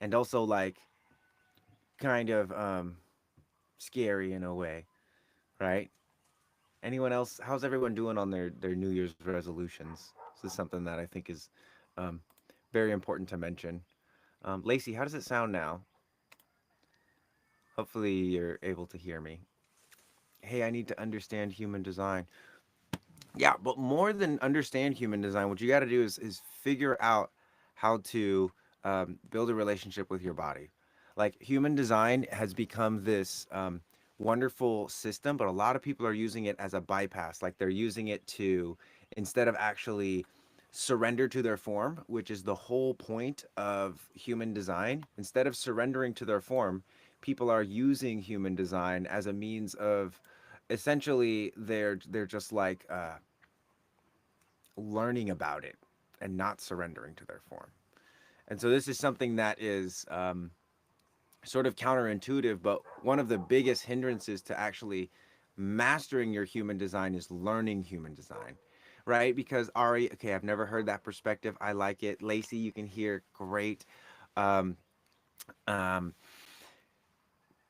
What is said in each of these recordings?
and also like kind of scary in a way, right? Anyone else? How's everyone doing on their New Year's resolutions? This is something that I think is um, very important to mention. Lacey, how does it sound now? Hopefully, you're able to hear me. Hey, I need to understand human design. Yeah, but more than understand human design, what you got to do is figure out how to build a relationship with your body. Like human design has become this wonderful system, but a lot of people are using it as a bypass. Like they're using it to, instead of actually surrender to their form, which is the whole point of human design, instead of surrendering to their form, people are using human design as a means of essentially they're just like learning about it and not surrendering to their form. And so this is something that is sort of counterintuitive, but one of the biggest hindrances to actually mastering your human design is learning human design, right? Because Ari, okay, I've never heard that perspective. I like it. Lacey, you can hear great. Um, um,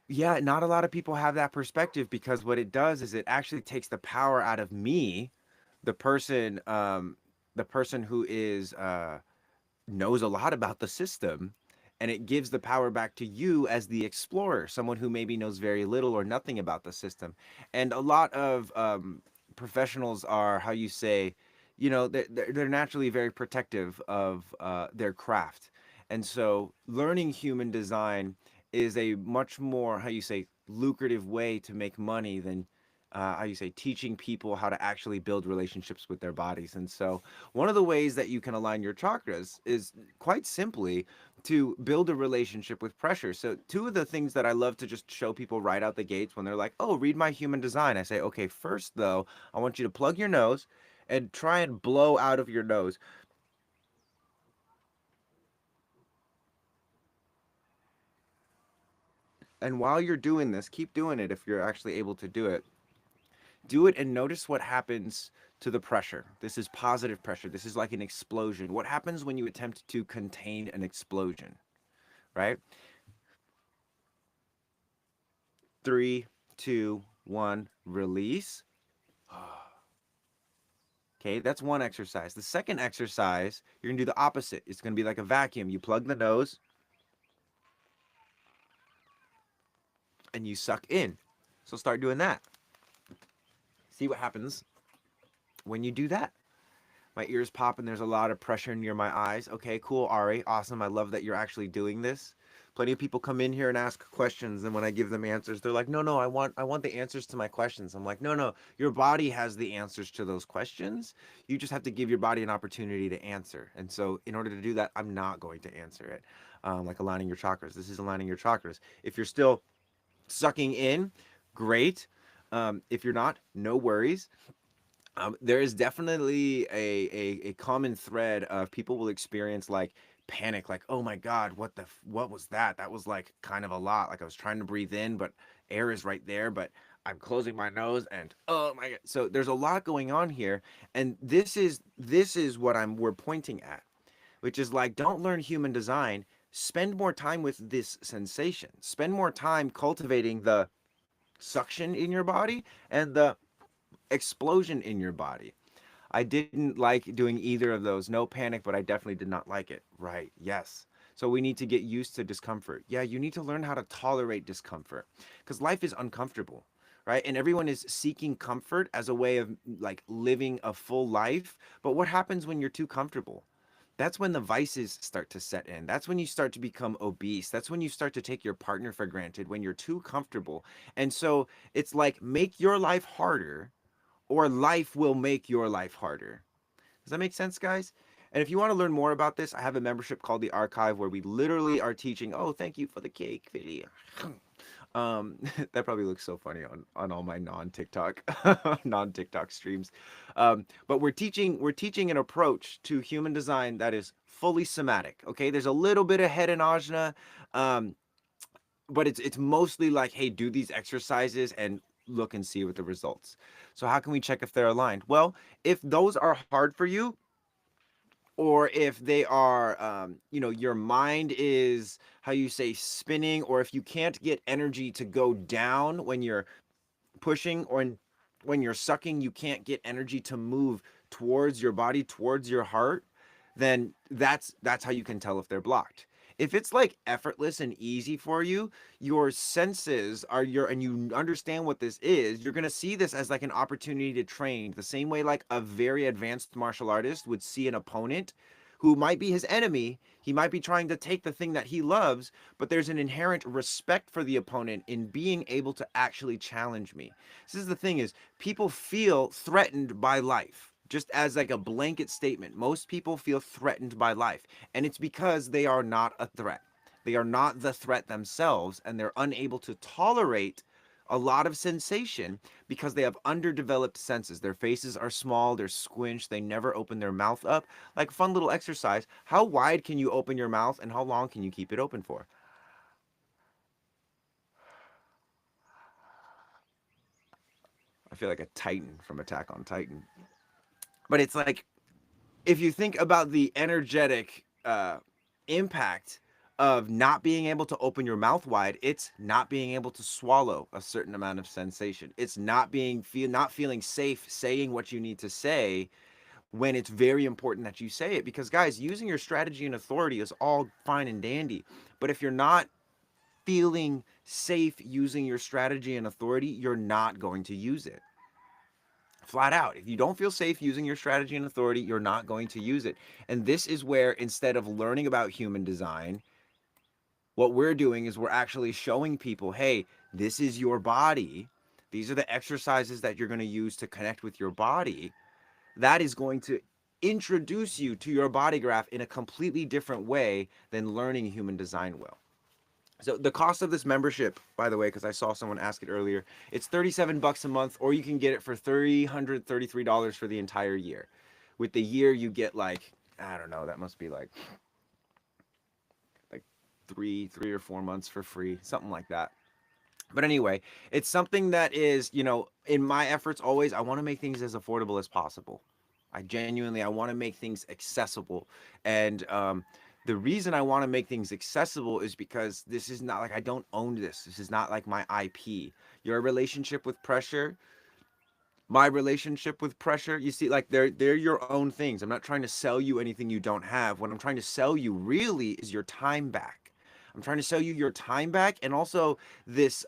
yeah, not a lot of people have that perspective because what it does is it actually takes the power out of me, the person, the person who is knows a lot about the system, and it gives the power back to you as the explorer, someone who maybe knows very little or nothing about the system. And a lot of professionals are, how you say, you know, they're naturally very protective of their craft. And so learning human design is a much more, how you say, lucrative way to make money than how you say, teaching people how to actually build relationships with their bodies. And so one of the ways that you can align your chakras is quite simply to build a relationship with pressure. So two of the things that I love to just show people right out the gates when they're like, oh, read my human design. I say, okay, first though, I want you to plug your nose and try and blow out of your nose. And while you're doing this, keep doing it if you're actually able to do it. Do it and notice what happens to the pressure. This is positive pressure. This is like an explosion. What happens when you attempt to contain an explosion, right? Three, two, one, release. Okay, that's one exercise. The second exercise, you're gonna do the opposite. It's gonna be like a vacuum. You plug the nose and you suck in. So start doing that. See what happens when you do that. My ears pop and there's a lot of pressure near my eyes. Okay, cool, Ari. Awesome. I love that you're actually doing this. Plenty of people come in here and ask questions, and when I give them answers, they're like, "No, no, I want the answers to my questions." I'm like, "No, no, your body has the answers to those questions. You just have to give your body an opportunity to answer." And so, in order to do that, I'm not going to answer it. Like aligning your chakras. This is aligning your chakras. If you're still sucking in, great. If you're not, no worries. There is definitely a common thread of people will experience like panic, like, oh my God, what was that? That was like kind of a lot. Like I was trying to breathe in, but air is right there, but I'm closing my nose and oh my God. So there's a lot going on here. And this is what we're pointing at, which is like, don't learn human design. Spend more time with this sensation. Spend more time cultivating the suction in your body and the explosion in your body. I didn't like doing either of those. No panic, but I definitely did not like it. Right. Yes. So we need to get used to discomfort. Yeah, you need to learn how to tolerate discomfort because life is uncomfortable, right? And everyone is seeking comfort as a way of like living a full life. But what happens when you're too comfortable? That's when the vices start to set in. That's when you start to become obese. That's when you start to take your partner for granted when you're too comfortable. And so it's like make your life harder or life will make your life harder. Does that make sense, guys? And if you want to learn more about this, I have a membership called the Archive where we literally are teaching. Oh, thank you for the cake video. That probably looks so funny on all my non-TikTok non-TikTok streams. But we're teaching an approach to human design that is fully somatic. Okay, there's a little bit of head and ajna, um, but it's mostly like, hey, do these exercises and look and see what the results. So how can we check if they're aligned? Well, if those are hard for you, or if they are, your mind is, how you say, spinning, or if you can't get energy to go down when you're pushing, or when you're sucking, you can't get energy to move towards your body, towards your heart, then that's how you can tell if they're blocked. If it's like effortless and easy for you, your senses are your, and you understand what this is, you're going to see this as like an opportunity to train, the same way like a very advanced martial artist would see an opponent who might be his enemy. He might be trying to take the thing that he loves, but there's an inherent respect for the opponent in being able to actually challenge me. This is the thing, is people feel threatened by life. Just as like a blanket statement, most people feel threatened by life, and it's because they are not a threat. They are not the threat themselves, and they're unable to tolerate a lot of sensation because they have underdeveloped senses. Their faces are small, they're squinched, they never open their mouth up. Like a fun little exercise, how wide can you open your mouth and how long can you keep it open for? I feel like a Titan from Attack on Titan. But it's like, if you think about the energetic impact of not being able to open your mouth wide, it's not being able to swallow a certain amount of sensation. It's not feeling safe saying what you need to say when it's very important that you say it. Because guys, using your strategy and authority is all fine and dandy, but if you're not feeling safe using your strategy and authority, you're not going to use it. Flat out. If you don't feel safe using your strategy and authority, you're not going to use it. And this is where, instead of learning about human design, what we're doing is we're actually showing people, hey, this is your body. These are the exercises that you're going to use to connect with your body. That is going to introduce you to your body graph in a completely different way than learning human design will. So the cost of this membership, by the way, because I saw someone ask it earlier, it's 37 bucks a month, or you can get it for $333 for the entire year. With the year, you get like, I don't know, that must be like three or 4 months for free, something like that. But anyway, it's something that is, in my efforts always, I want to make things as affordable as possible. I want to make things accessible. And the reason I want to make things accessible is because this is not like, I don't own this. This is not like my IP. Your relationship with pressure, my relationship with pressure, you see, like they're your own things. I'm not trying to sell you anything you don't have. What I'm trying to sell you really is your time back. I'm trying to sell you your time back, and also this,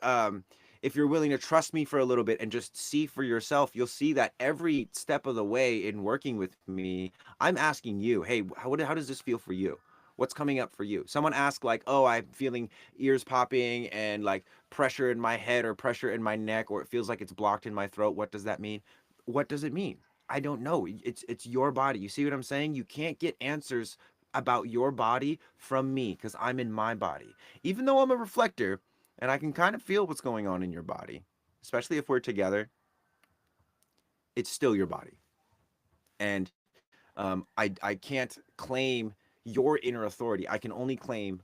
if you're willing to trust me for a little bit and just see for yourself, you'll see that every step of the way in working with me, I'm asking you, hey, how does this feel for you? What's coming up for you? Someone asked like, oh, I'm feeling ears popping and like pressure in my head, or pressure in my neck, or it feels like it's blocked in my throat. What does that mean? What does it mean? I don't know. It's your body. You see what I'm saying? You can't get answers about your body from me because I'm in my body. Even though I'm a reflector and I can kind of feel what's going on in your body, especially if we're together, it's still your body. And I can't claim your inner authority. I can only claim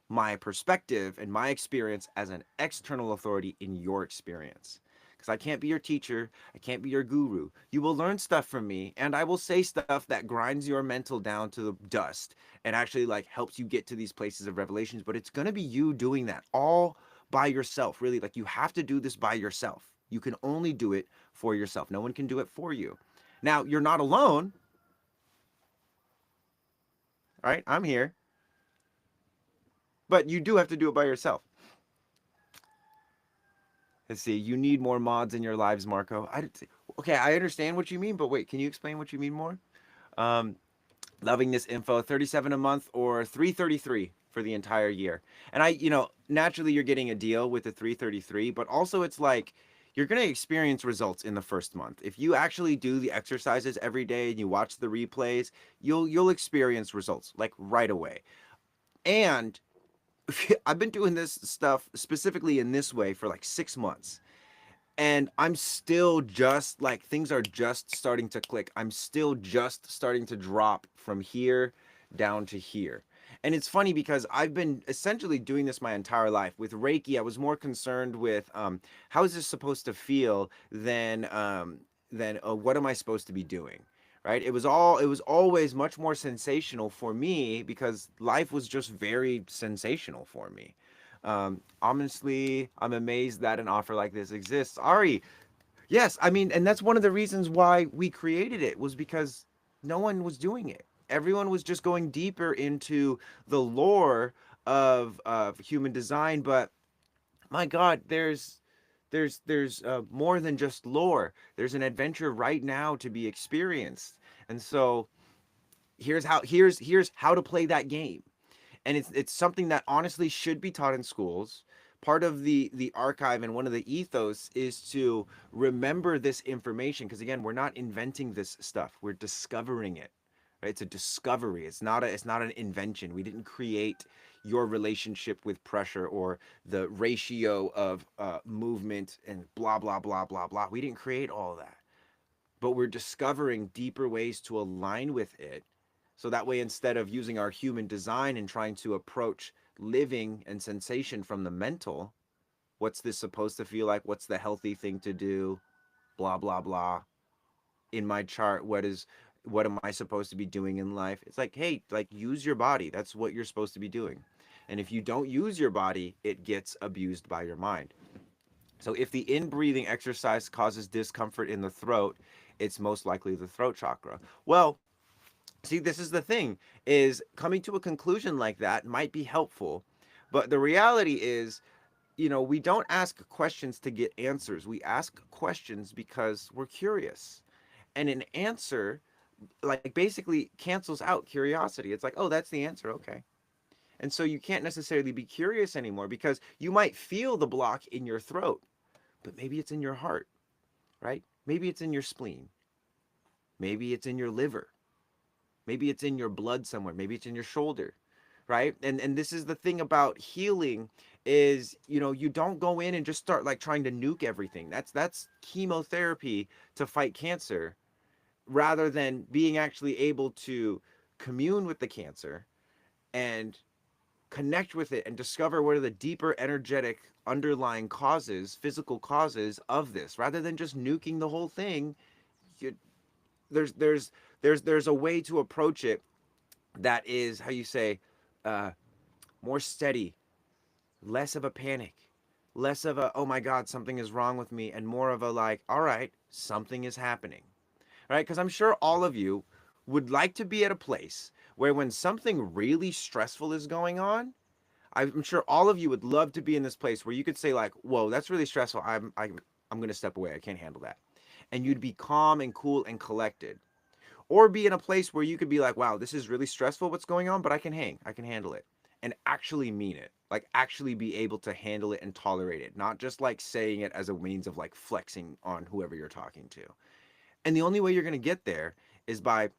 my perspective and my experience as an external authority in your experience. Because I can't be your teacher, I can't be your guru. You will learn stuff from me, and I will say stuff that grinds your mental down to the dust and actually like helps you get to these places of revelations. But it's gonna be you doing that all by yourself. Really, like you have to do this by yourself. You can only do it for yourself. No one can do it for you. Now, you're not alone, right? I'm here, but you do have to do it by yourself. Let's see. You need more mods in your lives, Marco. Okay, I understand what you mean, but wait, can you explain what you mean more? Um, Loving this info, 37 a month or 333 for the entire year. And naturally you're getting a deal with the 333, but also it's like you're going to experience results in the first month. If you actually do the exercises every day and you watch the replays, you'll experience results like right away. And I've been doing this stuff specifically in this way for like 6 months. And I'm still just like, things are just starting to click. I'm still just starting to drop from here down to here. And it's funny because I've been essentially doing this my entire life. With Reiki, I was more concerned with how is this supposed to feel than what am I supposed to be doing? right? It was always much more sensational for me because life was just very sensational for me. Honestly, I'm amazed that an offer like this exists. Ari, yes, I mean, and that's one of the reasons why we created it was because no one was doing it. Everyone was just going deeper into the lore of human design, but my God, there's more than just lore. There's an adventure right now to be experienced, and so here's how to play that game. And it's something that honestly should be taught in schools. Part of the archive and one of the ethos is to remember this information, because again, we're not inventing this stuff, we're discovering it, right? It's a discovery. It's not an invention. We didn't create your relationship with pressure or the ratio of movement and blah blah blah blah blah. We didn't create all that, but we're discovering deeper ways to align with it. So that way, instead of using our human design and trying to approach living and sensation from the mental, what's this supposed to feel like? What's the healthy thing to do? Blah, blah, blah. In my chart, what am I supposed to be doing in life? It's like, hey, like use your body. That's what you're supposed to be doing. And if you don't use your body, it gets abused by your mind. So if the in-breathing exercise causes discomfort in the throat, it's most likely the throat chakra. Well, see, this is the thing, is coming to a conclusion like that might be helpful, but the reality is, we don't ask questions to get answers. We ask questions because we're curious. And an answer, like, basically cancels out curiosity. It's like, oh, that's the answer. Okay. And so you can't necessarily be curious anymore because you might feel the block in your throat, but maybe it's in your heart, right? Maybe it's in your spleen. Maybe it's in your liver. Maybe it's in your blood somewhere. Maybe it's in your shoulder, right? And this is the thing about healing is, you don't go in and just start like trying to nuke everything. That's chemotherapy to fight cancer, rather than being actually able to commune with the cancer and connect with it and discover what are the deeper energetic underlying causes, physical causes of this, rather than just nuking the whole thing. You, there's there's there's a way to approach it that is, how you say, uh, more steady, less of a panic, less of a oh my God, something is wrong with me, and more of a like, all right, something is happening, right? Because I'm sure all of you would like to be at a place where when something really stressful is going on, I'm sure all of you would love to be in this place where you could say like, whoa, that's really stressful. I'm going to step away. I can't handle that. And you'd be calm and cool and collected. Or be in a place where you could be like, wow, this is really stressful what's going on, but I can handle it, and actually mean it. Like actually be able to handle it and tolerate it, not just like saying it as a means of like flexing on whoever you're talking to. And the only way you're going to get there is by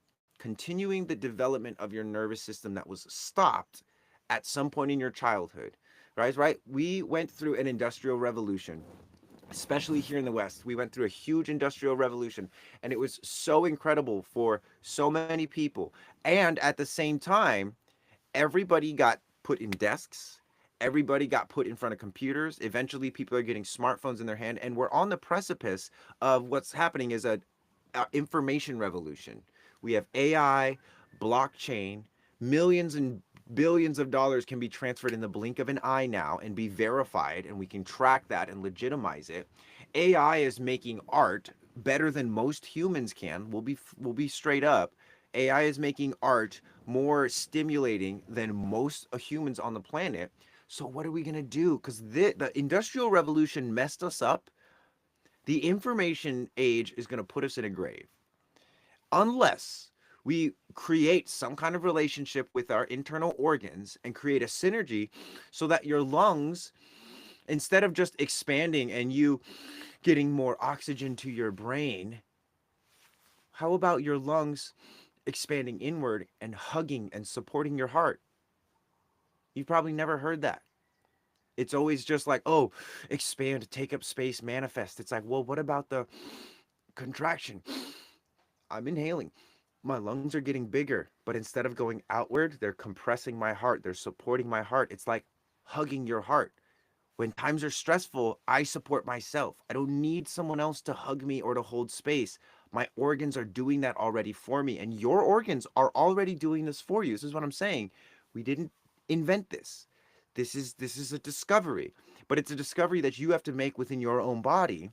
continuing the development of your nervous system that was stopped at some point in your childhood. Right? We went through an industrial revolution, especially here in the West. We went through a huge industrial revolution, and it was so incredible for so many people. And at the same time, everybody got put in desks. Everybody got put in front of computers. Eventually, people are getting smartphones in their hand, and we're on the precipice of what's happening is a information revolution. We have AI, blockchain, millions and billions of dollars can be transferred in the blink of an eye now and be verified, and we can track that and legitimize it. AI is making art better than most humans can. We'll be straight up. AI is making art more stimulating than most humans on the planet. So what are we going to do? Because the industrial revolution messed us up. The information age is going to put us in a grave unless we create some kind of relationship with our internal organs and create a synergy so that your lungs, instead of just expanding and you getting more oxygen to your brain, how about your lungs expanding inward and hugging and supporting your heart? You've probably never heard that. It's always just like, oh, expand, take up space, manifest. It's like, well, what about the contraction? I'm inhaling. My lungs are getting bigger, but instead of going outward, they're compressing my heart. They're supporting my heart. It's like hugging your heart. When times are stressful, I support myself. I don't need someone else to hug me or to hold space. My organs are doing that already for me, and your organs are already doing this for you. This is what I'm saying. We didn't invent this. This is a discovery, but it's a discovery that you have to make within your own body.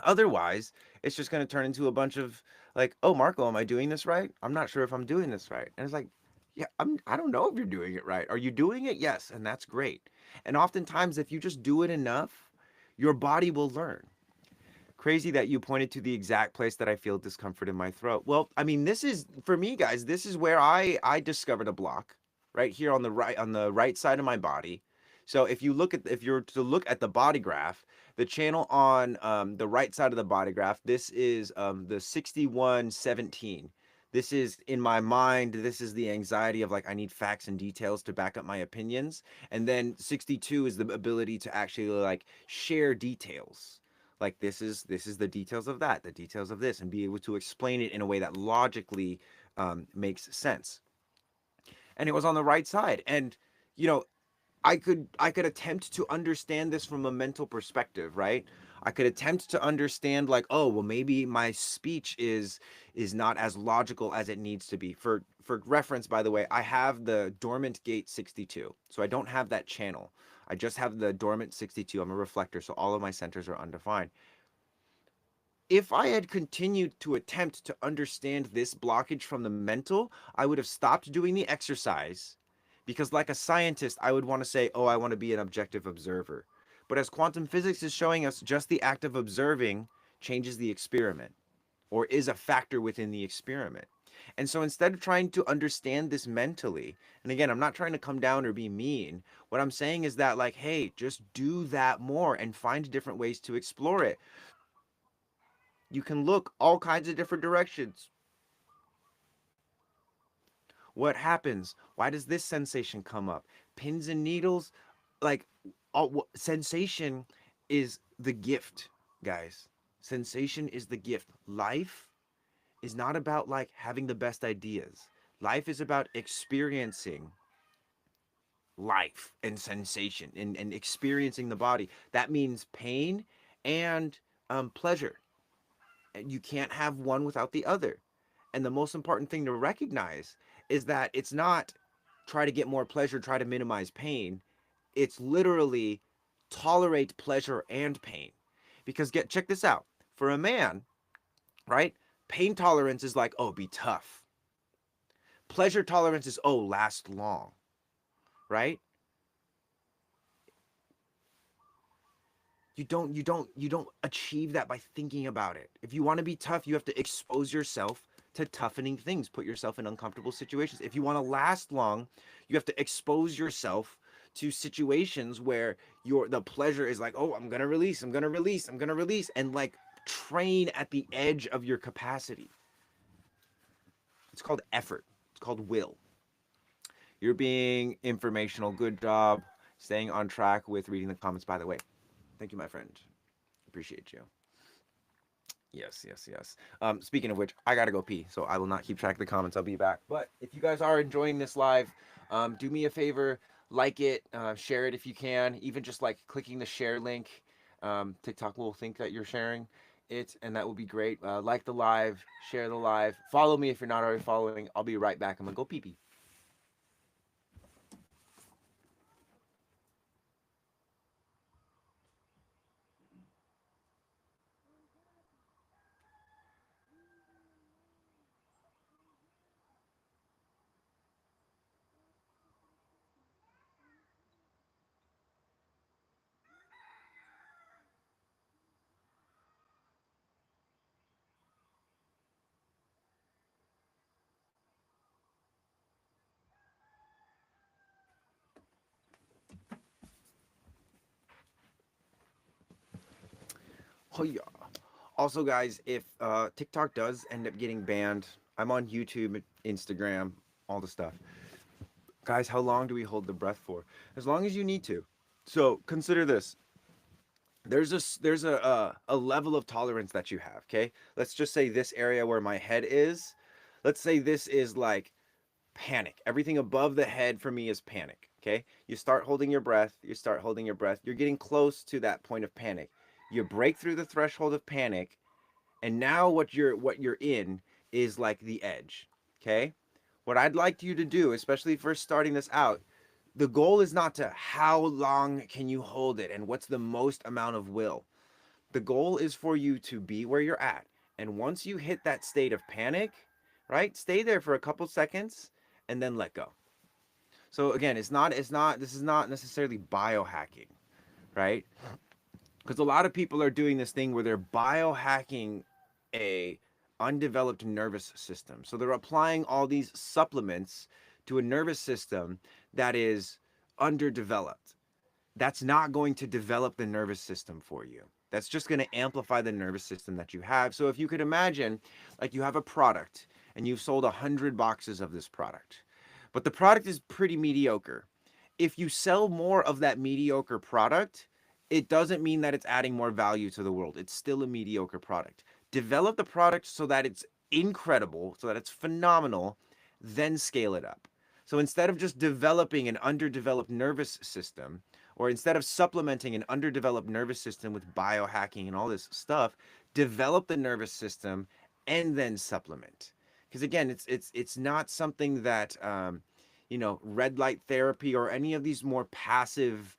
Otherwise, it's just going to turn into a bunch of like, oh, Marco, am I doing this right? I'm not sure if I'm doing this right. And it's like, yeah, I don't know if you're doing it right. Are you doing it? Yes, and that's great. And oftentimes, if you just do it enough, your body will learn. Crazy that you pointed to the exact place that I feel discomfort in my throat. Well, I mean, this is for me, guys. This is where I discovered a block right here on the right side of my body. So if you're to look at the body graph, the channel on the right side of the body graph, this is the 6117. This is in my mind. This is the anxiety of like I need facts and details to back up my opinions, and then 62 is the ability to actually like share details like this is the details of that, the details of this, and be able to explain it in a way that logically makes sense. And it was on the right side, and you know, I could attempt to understand this from a mental perspective, right? I could attempt to understand like, oh, well, maybe my speech is not as logical as it needs to be. For reference, by the way, I have the dormant gate 62, so I don't have that channel. I just have the dormant 62. I'm a reflector, so all of my centers are undefined. If I had continued to attempt to understand this blockage from the mental, I would have stopped doing the exercise because, like a scientist, I would want to say, oh, I want to be an objective observer. But as quantum physics is showing us, just the act of observing changes the experiment or is a factor within the experiment. And so instead of trying to understand this mentally, and again, I'm not trying to come down or be mean, what I'm saying is that, like, hey, just do that more and find different ways to explore it. You can look all kinds of different directions. What happens? Why does this sensation come up? Pins and needles, like sensation is the gift, guys. Sensation is the gift. Life is not about like having the best ideas. Life is about experiencing life and sensation and experiencing the body. That means pain and pleasure. You can't have one without the other. And the most important thing to recognize is that it's not try to get more pleasure, try to minimize pain. It's literally tolerate pleasure and pain. Because check this out. For a man, right? Pain tolerance is like, oh, be tough. Pleasure tolerance is, oh, last long, right? You don't achieve that by thinking about it. If you want to be tough, you have to expose yourself to toughening things, put yourself in uncomfortable situations. If you want to last long, you have to expose yourself to situations where the pleasure is like, oh, I'm gonna release, I'm gonna release, I'm gonna release, and like train at the edge of your capacity. It's called effort. It's called will. You're being informational. Good job staying on track with reading the comments, by the way. Thank you, my friend. Appreciate you. Yes, yes, yes. Speaking of which, I gotta go pee, so I will not keep track of the comments. I'll be back. But if you guys are enjoying this live, do me a favor, like it, share it if you can. Even just like clicking the share link, TikTok will think that you're sharing it, and that will be great. Like the live, share the live, follow me if you're not already following. I'll be right back. I'm gonna go pee pee. Oh yeah. Also, guys, if TikTok does end up getting banned, I'm on YouTube, Instagram, all the stuff. Guys, how long do we hold the breath for? As long as you need to. So consider this. There's a level of tolerance that you have. Okay, let's just say this area where my head is. Let's say this is like panic. Everything above the head for me is panic. Okay, you start holding your breath. You start holding your breath. You're getting close to that point of panic. You break through the threshold of panic, And now what you're in is like the edge. Okay? What I'd like you to do, especially for starting this out, the goal is not to how long can you hold it and what's the most amount of will. The goal is for you to be where you're at. And once you hit that state of panic, right? Stay there for a couple seconds and then let go. So again, it's not this is not necessarily biohacking, right? Because a lot of people are doing this thing where they're biohacking a undeveloped nervous system. So they're applying all these supplements to a nervous system that is underdeveloped. That's not going to develop the nervous system for you. That's just going to amplify the nervous system that you have. So if you could imagine, like you have a product and you've sold 100 boxes of this product, but the product is pretty mediocre. If you sell more of that mediocre product, it doesn't mean that it's adding more value to the world. It's still a mediocre product. Develop the product so that it's incredible, so that it's phenomenal, then scale it up. So instead of just developing an underdeveloped nervous system, or instead of supplementing an underdeveloped nervous system with biohacking and all this stuff, develop the nervous system and then supplement. Because again, it's not something that red light therapy or any of these more passive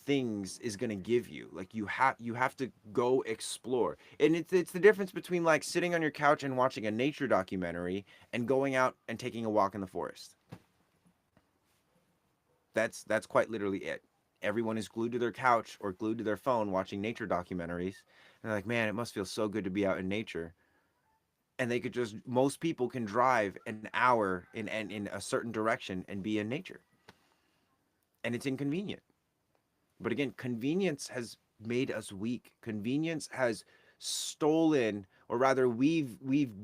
things is going to give you. Like you have to go explore. And it's the difference between like sitting on your couch and watching a nature documentary and going out and taking a walk in the forest. That's quite literally it. Everyone is glued to their couch or glued to their phone watching nature documentaries. And they're like, man, it must feel so good to be out in nature. And they could just, most people can drive an hour in a certain direction and be in nature. And it's inconvenient. But again, convenience has made us weak. Convenience has stolen, or rather, we've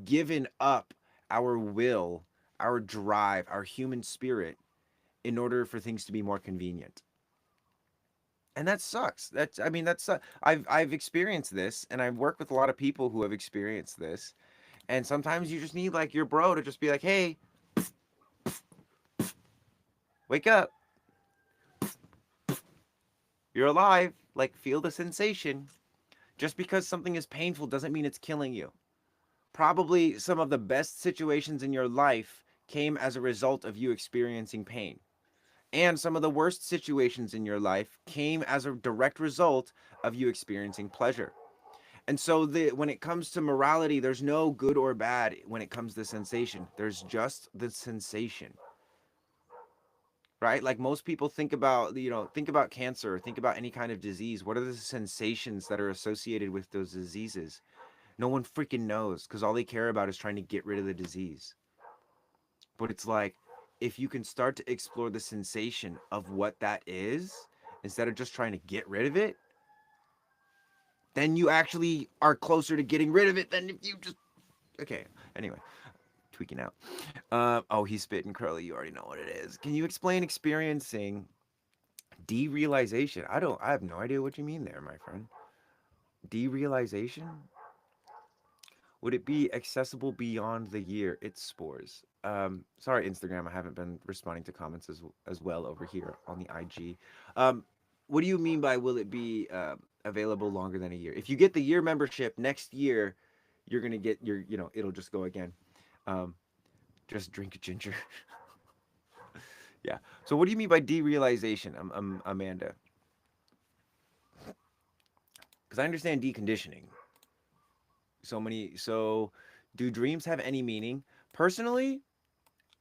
given up our will, our drive, our human spirit in order for things to be more convenient. And that sucks. I've experienced this, and I've worked with a lot of people who have experienced this. And sometimes you just need like your bro to just be like, "Hey, wake up. You're alive. Like feel the sensation. Just because something is painful doesn't mean it's killing you." Probably some of the best situations in your life came as a result of you experiencing pain. And some of the worst situations in your life came as a direct result of you experiencing pleasure. And so when it comes to morality, there's no good or bad when it comes to sensation. There's just the sensation. Right? Like most people think about cancer, think about any kind of disease. What are the sensations that are associated with those diseases? No one freaking knows because all they care about is trying to get rid of the disease. But it's like, if you can start to explore the sensation of what that is, instead of just trying to get rid of it, then you actually are closer to getting rid of it than if you just. Okay, anyway, tweaking out. Oh, he's spitting curly. You already know what it is. Can you explain experiencing derealization? I have no idea what you mean there, my friend. Derealization? Would it be accessible beyond the year? It's spores. Sorry, Instagram. I haven't been responding to comments as well over here on the IG. Um, what do you mean by will it be available longer than a year? If you get the year membership next year, you're gonna get it'll just go again. Um, just drink ginger. Yeah. So what do you mean by derealization, Amanda? Because I understand deconditioning. So do dreams have any meaning? Personally,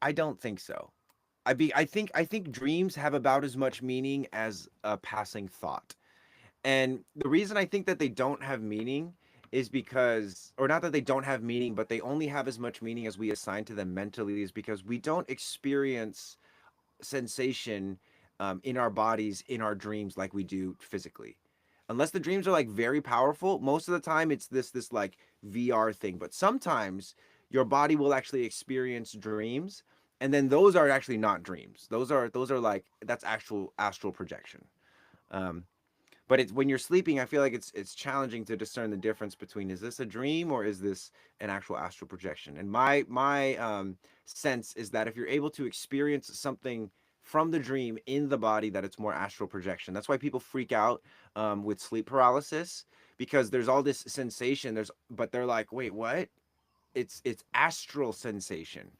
I don't think so. I think dreams have about as much meaning as a passing thought. And the reason I think that they don't have meaning is because, or not that they don't have meaning, but they only have as much meaning as we assign to them mentally, is because we don't experience sensation in our bodies, in our dreams, like we do physically. Unless the dreams are like very powerful, most of the time it's this like VR thing. But sometimes your body will actually experience dreams, and then those are actually not dreams. Those are like that's actual astral projection. Um, but it's when you're sleeping, I feel like it's challenging to discern the difference between, is this a dream or is this an actual astral projection. And my sense is that if you're able to experience something from the dream in the body, that it's more astral projection. That's why people freak out with sleep paralysis, because there's all this sensation. But they're like, wait, what? It's astral sensation.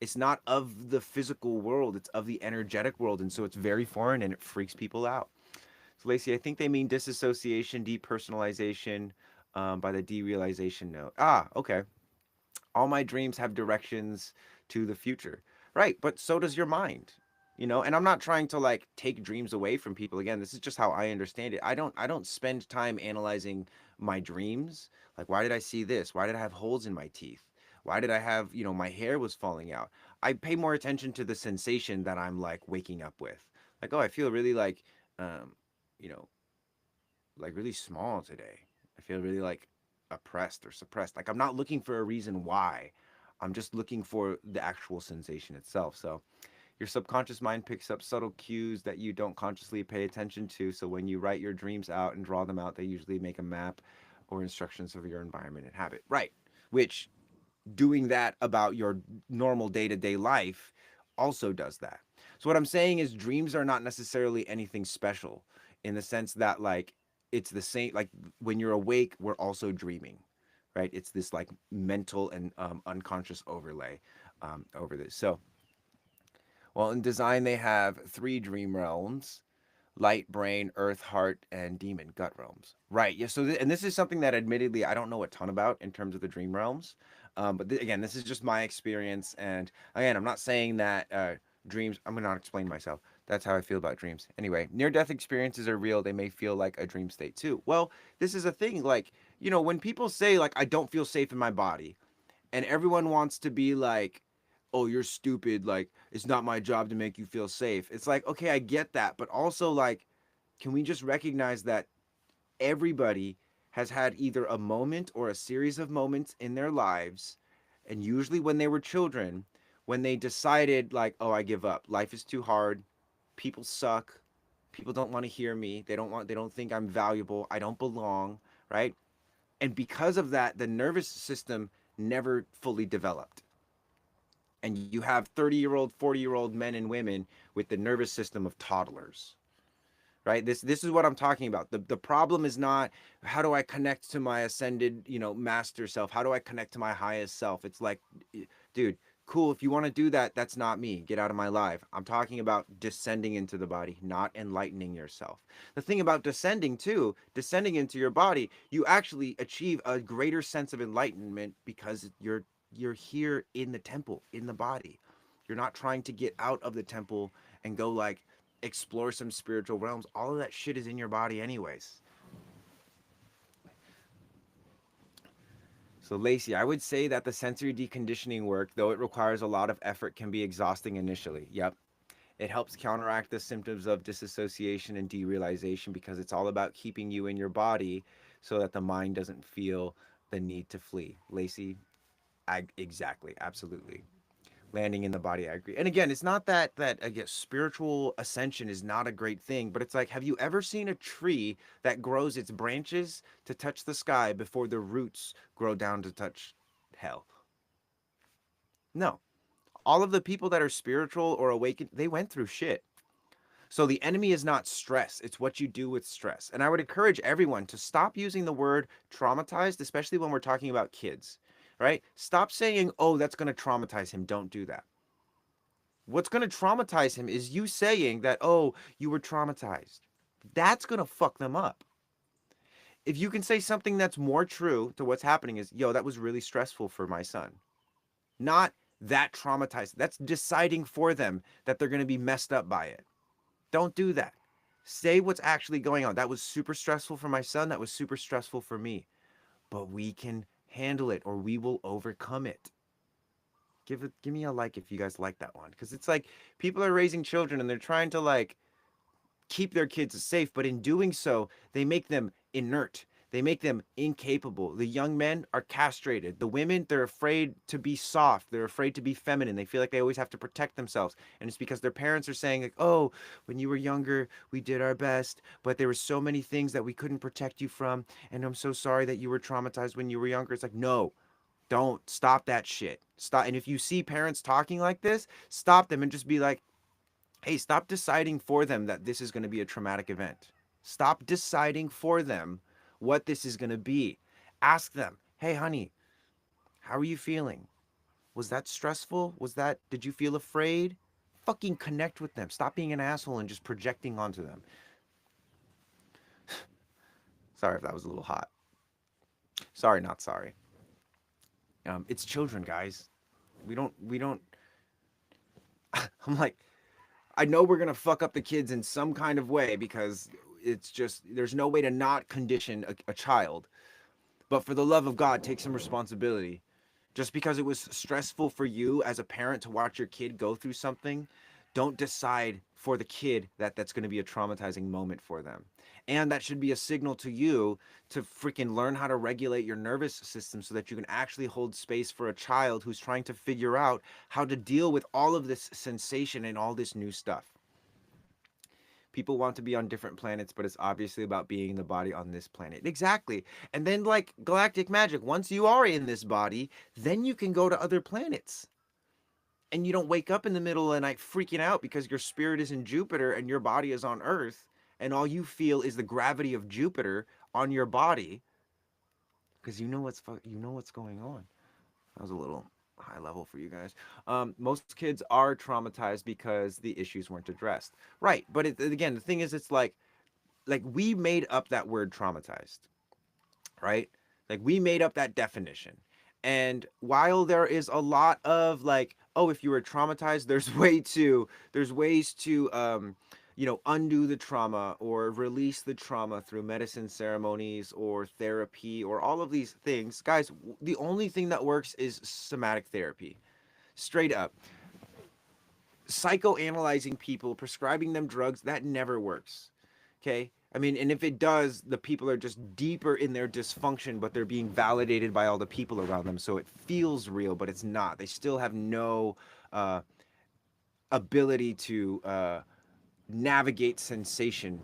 It's not of the physical world. It's of the energetic world, and so it's very foreign and it freaks people out. So Lacey, I think they mean disassociation, depersonalization, by the derealization note. Ah, okay. All my dreams have directions to the future. Right, but so does your mind. And I'm not trying to like take dreams away from people. Again, this is just how I understand it. I don't spend time analyzing my dreams. Like, why did I see this? Why did I have holes in my teeth? Why did I have, my hair was falling out? I pay more attention to the sensation that I'm like waking up with. Like, oh, I feel really like um, you know, like really small today. I feel really like oppressed or suppressed. Like I'm not looking for a reason why. I'm just looking for the actual sensation itself. So your subconscious mind picks up subtle cues that you don't consciously pay attention to. So when you write your dreams out and draw them out, they usually make a map or instructions of your environment and habit. Right. Which doing that about your normal day-to-day life also does that. So what I'm saying is dreams are not necessarily anything special in the sense that like it's the same like when you're awake we're also dreaming, right? It's this like mental and unconscious overlay over this. So well, in design they have three dream realms: light, brain, earth, heart, and demon, gut realms. Right. Yeah. So, and this is something that admittedly I don't know a ton about in terms of the dream realms. But again, this is just my experience. And again, I'm not saying that dreams, I'm going to not explain myself. That's how I feel about dreams. Anyway, near death experiences are real. They may feel like a dream state too. Well, this is a thing. Like, when people say, like, I don't feel safe in my body, and everyone wants to be like, oh, you're stupid, like it's not my job to make you feel safe. It's like, okay, I get that, but also like, can we just recognize that everybody has had either a moment or a series of moments in their lives, and usually when they were children, when they decided like, oh, I give up, life is too hard, people suck, people don't want to hear me, they don't think I'm valuable, I don't belong, right? And because of that, the nervous system never fully developed. And you have 30-year-old, 40-year-old men and women with the nervous system of toddlers, right? This is what I'm talking about. The problem is not how do I connect to my ascended, master self? How do I connect to my highest self? It's like, dude, cool, if you want to do that, that's not me. Get out of my life. I'm talking about descending into the body, not enlightening yourself. The thing about descending too, descending into your body, you actually achieve a greater sense of enlightenment because you're here in the temple, in the body. You're not trying to get out of the temple and go like explore some spiritual realms. All of that shit is in your body anyways. So Lacey, I would say that the sensory deconditioning work, though it requires a lot of effort, can be exhausting initially. Yep. It helps counteract the symptoms of disassociation and derealization because it's all about keeping you in your body so that the mind doesn't feel the need to flee. Lacey, exactly, absolutely. Landing in the body, I agree. And again, it's not that I guess spiritual ascension is not a great thing, but it's like, have you ever seen a tree that grows its branches to touch the sky before the roots grow down to touch hell? No. All of the people that are spiritual or awakened, they went through shit. So the enemy is not stress, it's what you do with stress. And I would encourage everyone to stop using the word traumatized, especially when we're talking about kids, right? Stop saying, oh, that's going to traumatize him. Don't do that. What's going to traumatize him is you saying that, oh, you were traumatized. That's going to fuck them up. If you can say something that's more true to what's happening is, yo, that was really stressful for my son. Not that traumatized. That's deciding for them that they're going to be messed up by it. Don't do that. Say what's actually going on. That was super stressful for my son. That was super stressful for me. But we can handle it or we will overcome it. Give me a like if you guys like that one, because it's like people are raising children and they're trying to like keep their kids safe, but in doing so, they make them inert. They make them incapable. The young men are castrated. The women, they're afraid to be soft. They're afraid to be feminine. They feel like they always have to protect themselves. And it's because their parents are saying, like, oh, when you were younger, we did our best, but there were so many things that we couldn't protect you from. And I'm so sorry that you were traumatized when you were younger. It's like, no, don't stop that shit. Stop. And if you see parents talking like this, stop them and just be like, hey, stop deciding for them that this is going to be a traumatic event. Stop deciding for them what this is going to be. Ask them, hey, honey, how are you feeling? Was that stressful? Did you feel afraid? Fucking connect with them. Stop being an asshole and just projecting onto them. Sorry if that was a little hot. Sorry, not sorry. It's children, guys. We don't. I'm like, I know we're gonna fuck up the kids in some kind of way because it's just there's no way to not condition a child. But for the love of God, take some responsibility. Just because it was stressful for you as a parent to watch your kid go through something, don't decide for the kid that that's going to be a traumatizing moment for them. And that should be a signal to you to freaking learn how to regulate your nervous system so that you can actually hold space for a child who's trying to figure out how to deal with all of this sensation and all this new stuff. People want to be on different planets, but it's obviously about being the body on this planet. Exactly. And then, like galactic magic, once you are in this body, then you can go to other planets. And you don't wake up in the middle of the night freaking out because your spirit is in Jupiter and your body is on Earth, and all you feel is the gravity of Jupiter on your body because you know what's going on. That was a little high level for you guys. Most kids are traumatized because the issues weren't addressed. Right, but again, the thing is, it's like we made up that word traumatized, right? Like we made up that definition. And while there is a lot of like, oh, if you were traumatized, there's ways to undo the trauma or release the trauma through medicine ceremonies or therapy or all of these things. Guys, the only thing that works is somatic therapy. Straight up. Psychoanalyzing people, prescribing them drugs, that never works. Okay? I mean, and if it does, the people are just deeper in their dysfunction, but they're being validated by all the people around them. So it feels real, but it's not. They still have no uh, ability to navigate sensation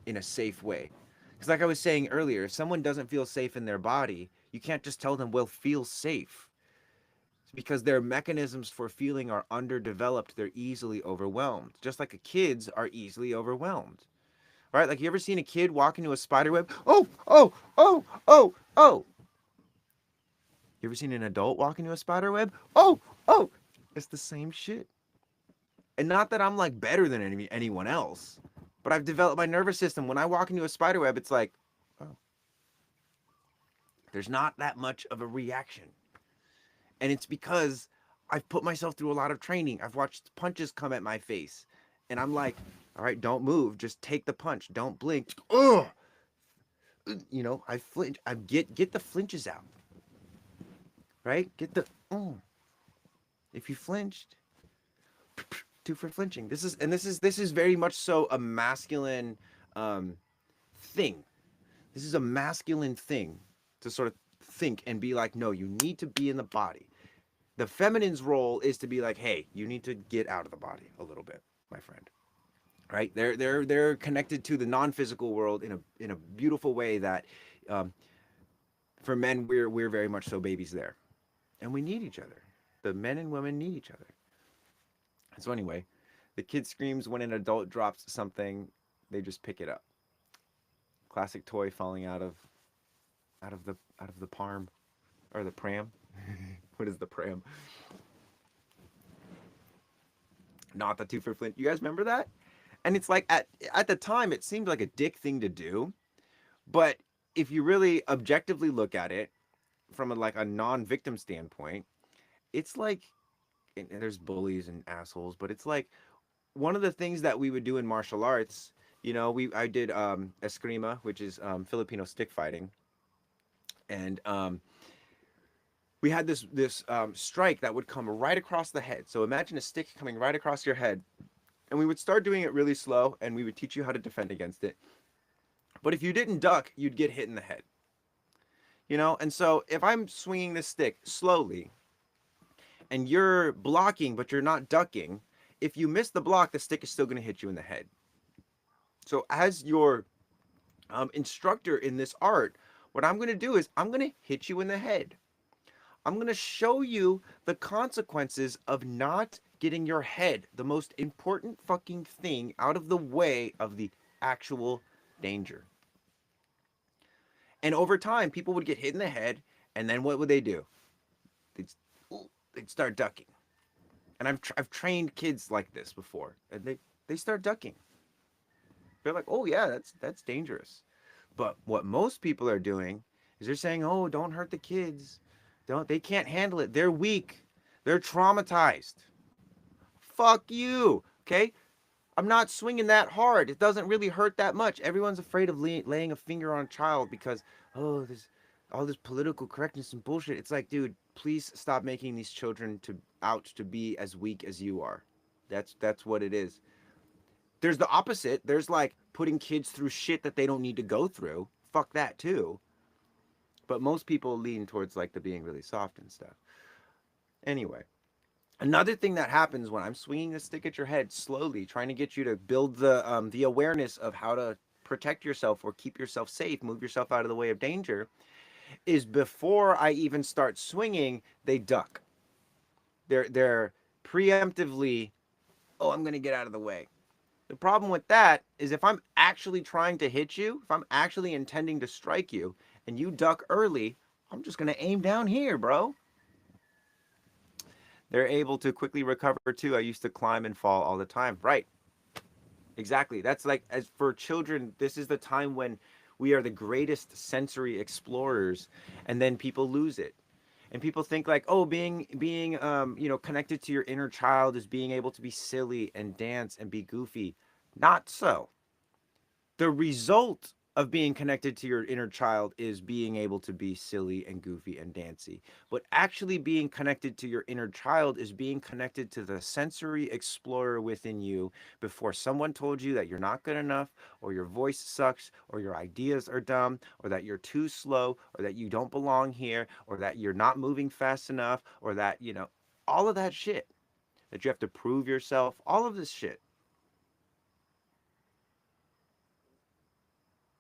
in a safe way. Because, like I was saying earlier, if someone doesn't feel safe in their body, you can't just tell them, well, feel safe. It's because their mechanisms for feeling are underdeveloped. They're easily overwhelmed, just like kids are easily overwhelmed. Right? Like, you ever seen a kid walk into a spider web? Oh, oh, oh, oh, oh. You ever seen an adult walk into a spider web? Oh, oh. It's the same shit. And not that I'm like better than anyone else, but I've developed my nervous system. When I walk into a spider web, it's like, oh, there's not that much of a reaction. And it's because I've put myself through a lot of training. I've watched punches come at my face. And I'm like, all right, don't move. Just take the punch. Don't blink. Ugh. I flinch. I get the flinches out. Right? Get the if you flinched, two for flinching. This is very much so a masculine thing. This is a masculine thing to sort of think and be like, no, you need to be in the body. The feminine's role is to be like, hey, you need to get out of the body a little bit, my friend. Right? They're connected to the non-physical world in a beautiful way that for men we're very much so babies there. And we need each other. The men and women need each other. So anyway, the kid screams when an adult drops something, they just pick it up. Classic toy falling out of the palm or the pram. What is the pram? Not the two for flint. You guys remember that? And it's like at the time it seemed like a dick thing to do, but if you really objectively look at it from like a non-victim standpoint, it's like and there's bullies and assholes, but it's like one of the things that we would do in martial arts. I did eskrima, which is Filipino stick fighting, and we had this strike that would come right across the head. So imagine a stick coming right across your head, and we would start doing it really slow, and we would teach you how to defend against it. But if you didn't duck, you'd get hit in the head. And so if I'm swinging this stick slowly, and you're blocking, but you're not ducking, if you miss the block, the stick is still going to hit you in the head. So as your instructor in this art, what I'm going to do is I'm going to hit you in the head. I'm going to show you the consequences of not getting your head, the most important fucking thing, out of the way of the actual danger. And over time, people would get hit in the head, and then what would they do? They'd, they'd start ducking. And I've trained kids like this before, and they start ducking. They're like, oh yeah, that's dangerous. But what most people are doing is they're saying, oh, don't hurt the kids. Don't They can't handle it. They're weak. They're traumatized. Fuck you. Okay? I'm not swinging that hard. It doesn't really hurt that much. Everyone's afraid of laying a finger on a child because, oh, there's all this political correctness and bullshit. It's like, dude, please stop making these children to out to be as weak as you are. That's what it is. There's the opposite. There's like putting kids through shit that they don't need to go through. Fuck that too. But most people lean towards like the being really soft and stuff. Anyway, another thing that happens when I'm swinging the stick at your head slowly, trying to get you to build the awareness of how to protect yourself or keep yourself safe, move yourself out of the way of danger, is before I even start swinging, they duck. They're preemptively, oh, I'm gonna get out of the way. The problem with that is if I'm actually trying to hit you, if I'm actually intending to strike you, and you duck early, I'm just gonna aim down here, bro. They're able to quickly recover too. I used to climb and fall all the time. Right. Exactly. That's like, as for children, this is the time when we are the greatest sensory explorers, and then people lose it. And people think like, oh, being connected to your inner child is being able to be silly and dance and be goofy. Not so. The result of being connected to your inner child is being able to be silly and goofy and dancy. But actually being connected to your inner child is being connected to the sensory explorer within you before someone told you that you're not good enough, or your voice sucks, or your ideas are dumb, or that you're too slow, or that you don't belong here, or that you're not moving fast enough, or that, all of that shit, that you have to prove yourself, all of this shit.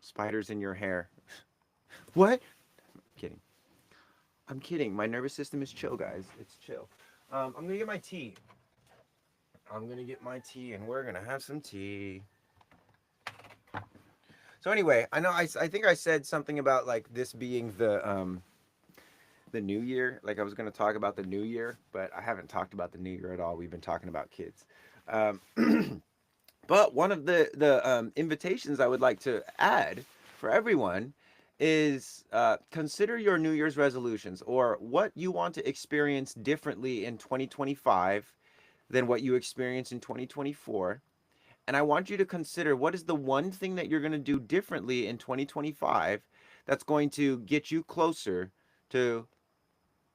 Spiders in your hair. What? Kidding. I'm kidding. My nervous system is chill, guys. It's chill. I'm gonna get my tea. I'm gonna get my tea, and we're gonna have some tea. So anyway, I know I think I said something about like this being the new year. Like I was gonna talk about the new year, but I haven't talked about the new year at all. We've been talking about kids. Um, but one of the invitations I would like to add for everyone is consider your New Year's resolutions, or what you want to experience differently in 2025 than what you experienced in 2024. And I want you to consider, what is the one thing that you're going to do differently in 2025 that's going to get you closer to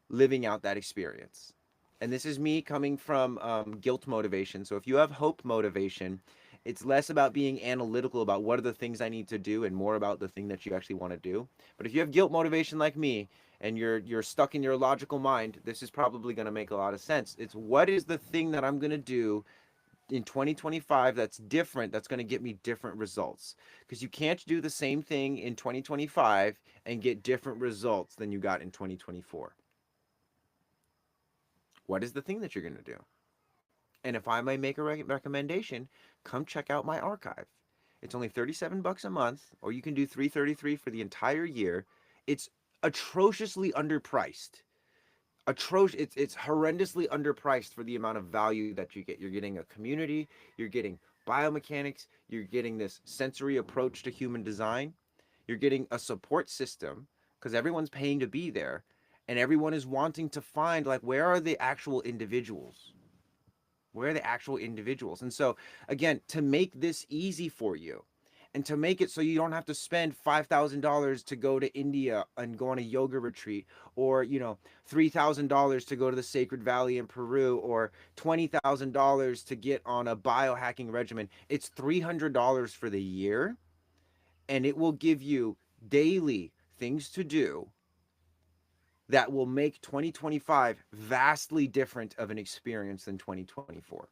living out that experience. And this is me coming from guilt motivation. So if you have hope motivation, it's less about being analytical about what are the things I need to do, and more about the thing that you actually want to do. But if you have guilt motivation like me, and you're stuck in your logical mind, this is probably going to make a lot of sense. It's, what is the thing that I'm going to do in 2025 that's different, that's going to get me different results? Because you can't do the same thing in 2025 and get different results than you got in 2024. What is the thing that you're going to do? And if I may make a recommendation, come check out my archive. It's only $37 a month, or you can do $333 for the entire year. It's atrociously underpriced. It's horrendously underpriced for the amount of value that you get. You're getting a community, you're getting biomechanics, you're getting this sensory approach to human design, you're getting a support system because everyone's paying to be there, and everyone is wanting to find, like, where are the actual individuals? Where are the actual individuals? And so, again, to make this easy for you, and to make it so you don't have to spend $5,000 to go to India and go on a yoga retreat, or $3,000 to go to the Sacred Valley in Peru, or $20,000 to get on a biohacking regimen. It's $300 for the year, and it will give you daily things to do that will make 2025 vastly different of an experience than 2024.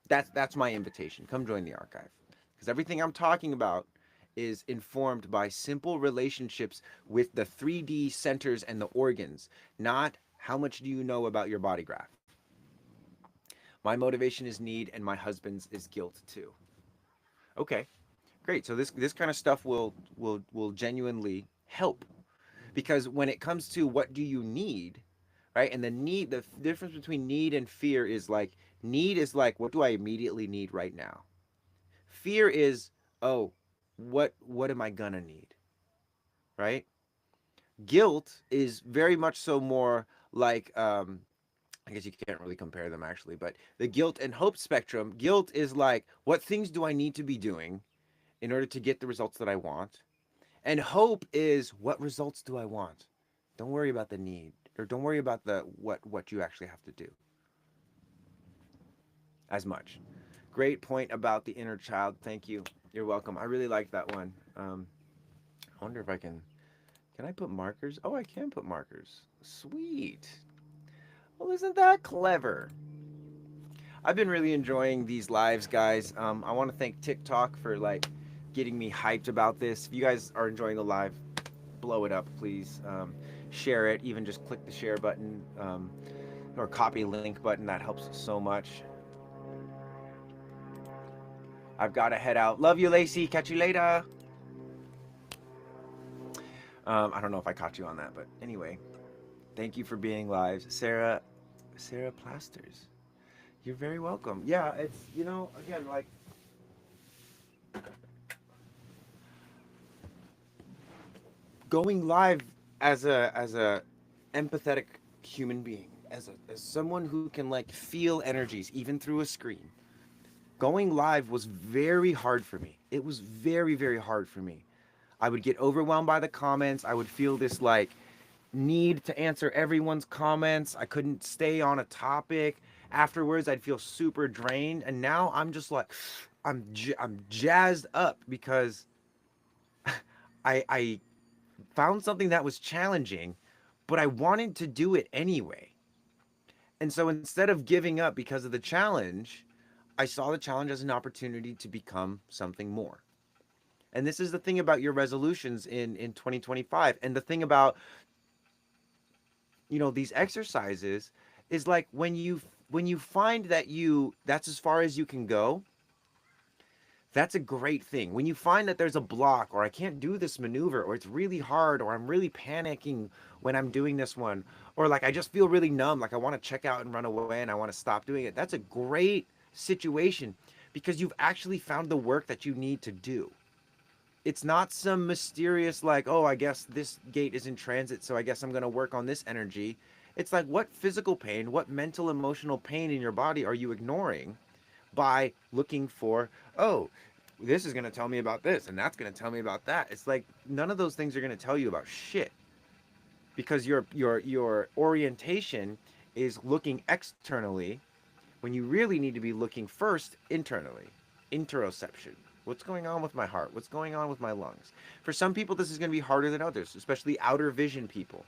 That's my invitation. Come join the archive, because everything I'm talking about is informed by simple relationships with the 3D centers and the organs, not how much do you know about your body graph. My motivation is need, and my husband's is guilt too. Okay. Great. So this kind of stuff will genuinely help, because when it comes to what do you need, right? And the difference between need and fear is like, need is like, what do I immediately need right now? Fear is, oh, what am I gonna need, right? Guilt is very much so more like, I guess you can't really compare them actually, but the guilt and hope spectrum, guilt is like, what things do I need to be doing in order to get the results that I want? And hope is, what results do I want? Don't worry about the need, or don't worry about the what you actually have to do as much. Great point about the inner child. Thank you. You're welcome. I really like that one. I wonder if I can I put markers? Oh, I can put markers. Sweet. Well, isn't that clever? I've been really enjoying these lives, guys. I want to thank TikTok for like getting me hyped about this. If you guys are enjoying the live, blow it up, please. Share it. Even just click the share button, or copy link button. That helps so much. I've got to head out. Love you, Lacey. Catch you later. I don't know if I caught you on that, but anyway, thank you for being live, Sarah Plasters. You're very welcome. Yeah, it's, again, like, going live as a empathetic human being, as someone who can like feel energies even through a screen. Going live was very hard for me. It was very, very hard for me. I would get overwhelmed by the comments. I would feel this like need to answer everyone's comments. I couldn't stay on a topic. Afterwards, I'd feel super drained. And now I'm just like, I'm jazzed up because I found something that was challenging, but I wanted to do it anyway. And so instead of giving up because of the challenge, I saw the challenge as an opportunity to become something more. And this is the thing about your resolutions in 2025. And the thing about, these exercises is like, when you find that that's as far as you can go, that's a great thing. When you find that there's a block, or I can't do this maneuver, or it's really hard, or I'm really panicking when I'm doing this one, or like I just feel really numb, like I want to check out and run away and I want to stop doing it. That's a great situation, because you've actually found the work that you need to do. It's not some mysterious, like, oh, I guess this gate is in transit, so I guess I'm going to work on this energy. It's like, what physical pain, what mental, emotional pain in your body are you ignoring by looking for, oh, this is going to tell me about this and that's going to tell me about that? It's like, none of those things are going to tell you about shit, because your orientation is looking externally when you really need to be looking first internally. Interoception. What's going on with my heart? What's going on with my lungs? For some people, this is going to be harder than others, especially outer vision people.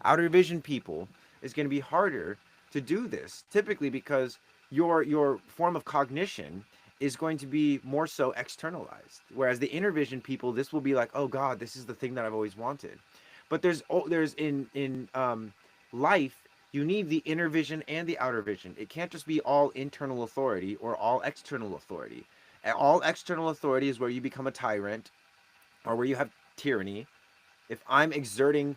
Outer vision people is going to be harder to do this, typically because your form of cognition is going to be more so externalized. Whereas the inner vision people, this will be like, oh God, this is the thing that I've always wanted. But there's in life, you need the inner vision and the outer vision. It can't just be all internal authority or all external authority. All external authority is where you become a tyrant, or where you have tyranny. If I'm exerting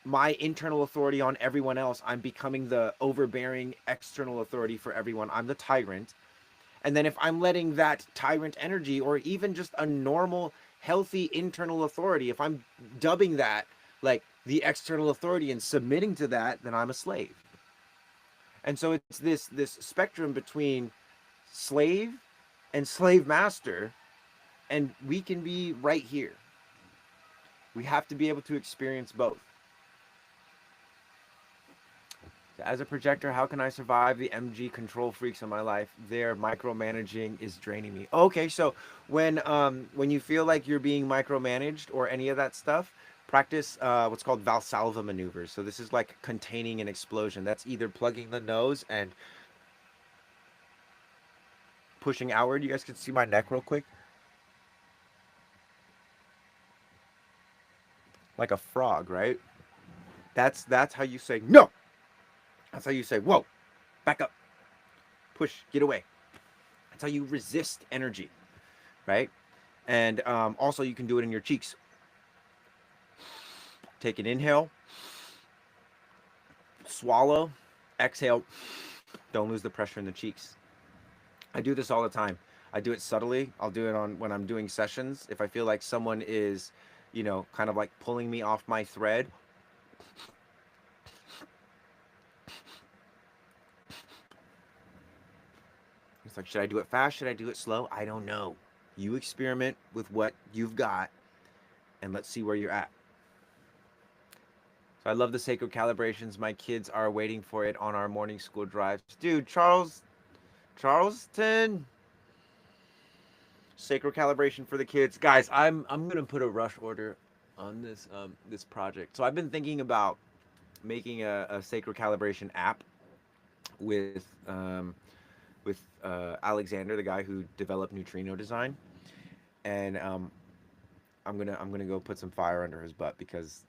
my internal authority on everyone else, I'm becoming the overbearing external authority for everyone. I'm the tyrant. And then if I'm letting that tyrant energy, or even just a normal, healthy internal authority, if I'm dubbing that like the external authority and submitting to that, then I'm a slave. And so it's this spectrum between slave and slave master, and we can be right here. We have to be able to experience both. As a projector, how can I survive the MG control freaks in my life? Their micromanaging is draining me. Okay, so when you feel like you're being micromanaged or any of that stuff, practice what's called Valsalva maneuvers. So this is like containing an explosion. That's either plugging the nose and pushing outward. You guys can see my neck real quick. Like a frog, right? That's how you say no. That's how you say whoa, back up, push, get away. That's how you resist energy, right? And also, you can do it in your cheeks. Take an inhale, swallow, exhale. Don't lose the pressure in the cheeks. I do this all the time. I do it subtly. I'll do it on when I'm doing sessions. If I feel like someone is, kind of like pulling me off my thread, it's like, should I do it fast? Should I do it slow? I don't know. You experiment with what you've got, and let's see where you're at. So I love the sacred calibrations. My kids are waiting for it on our morning school drives. Dude, Charleston, sacred calibration for the kids. Guys, I'm gonna put a rush order on this project. So I've been thinking about making a sacred calibration app with Alexander, the guy who developed neutrino design, and I'm gonna go put some fire under his butt because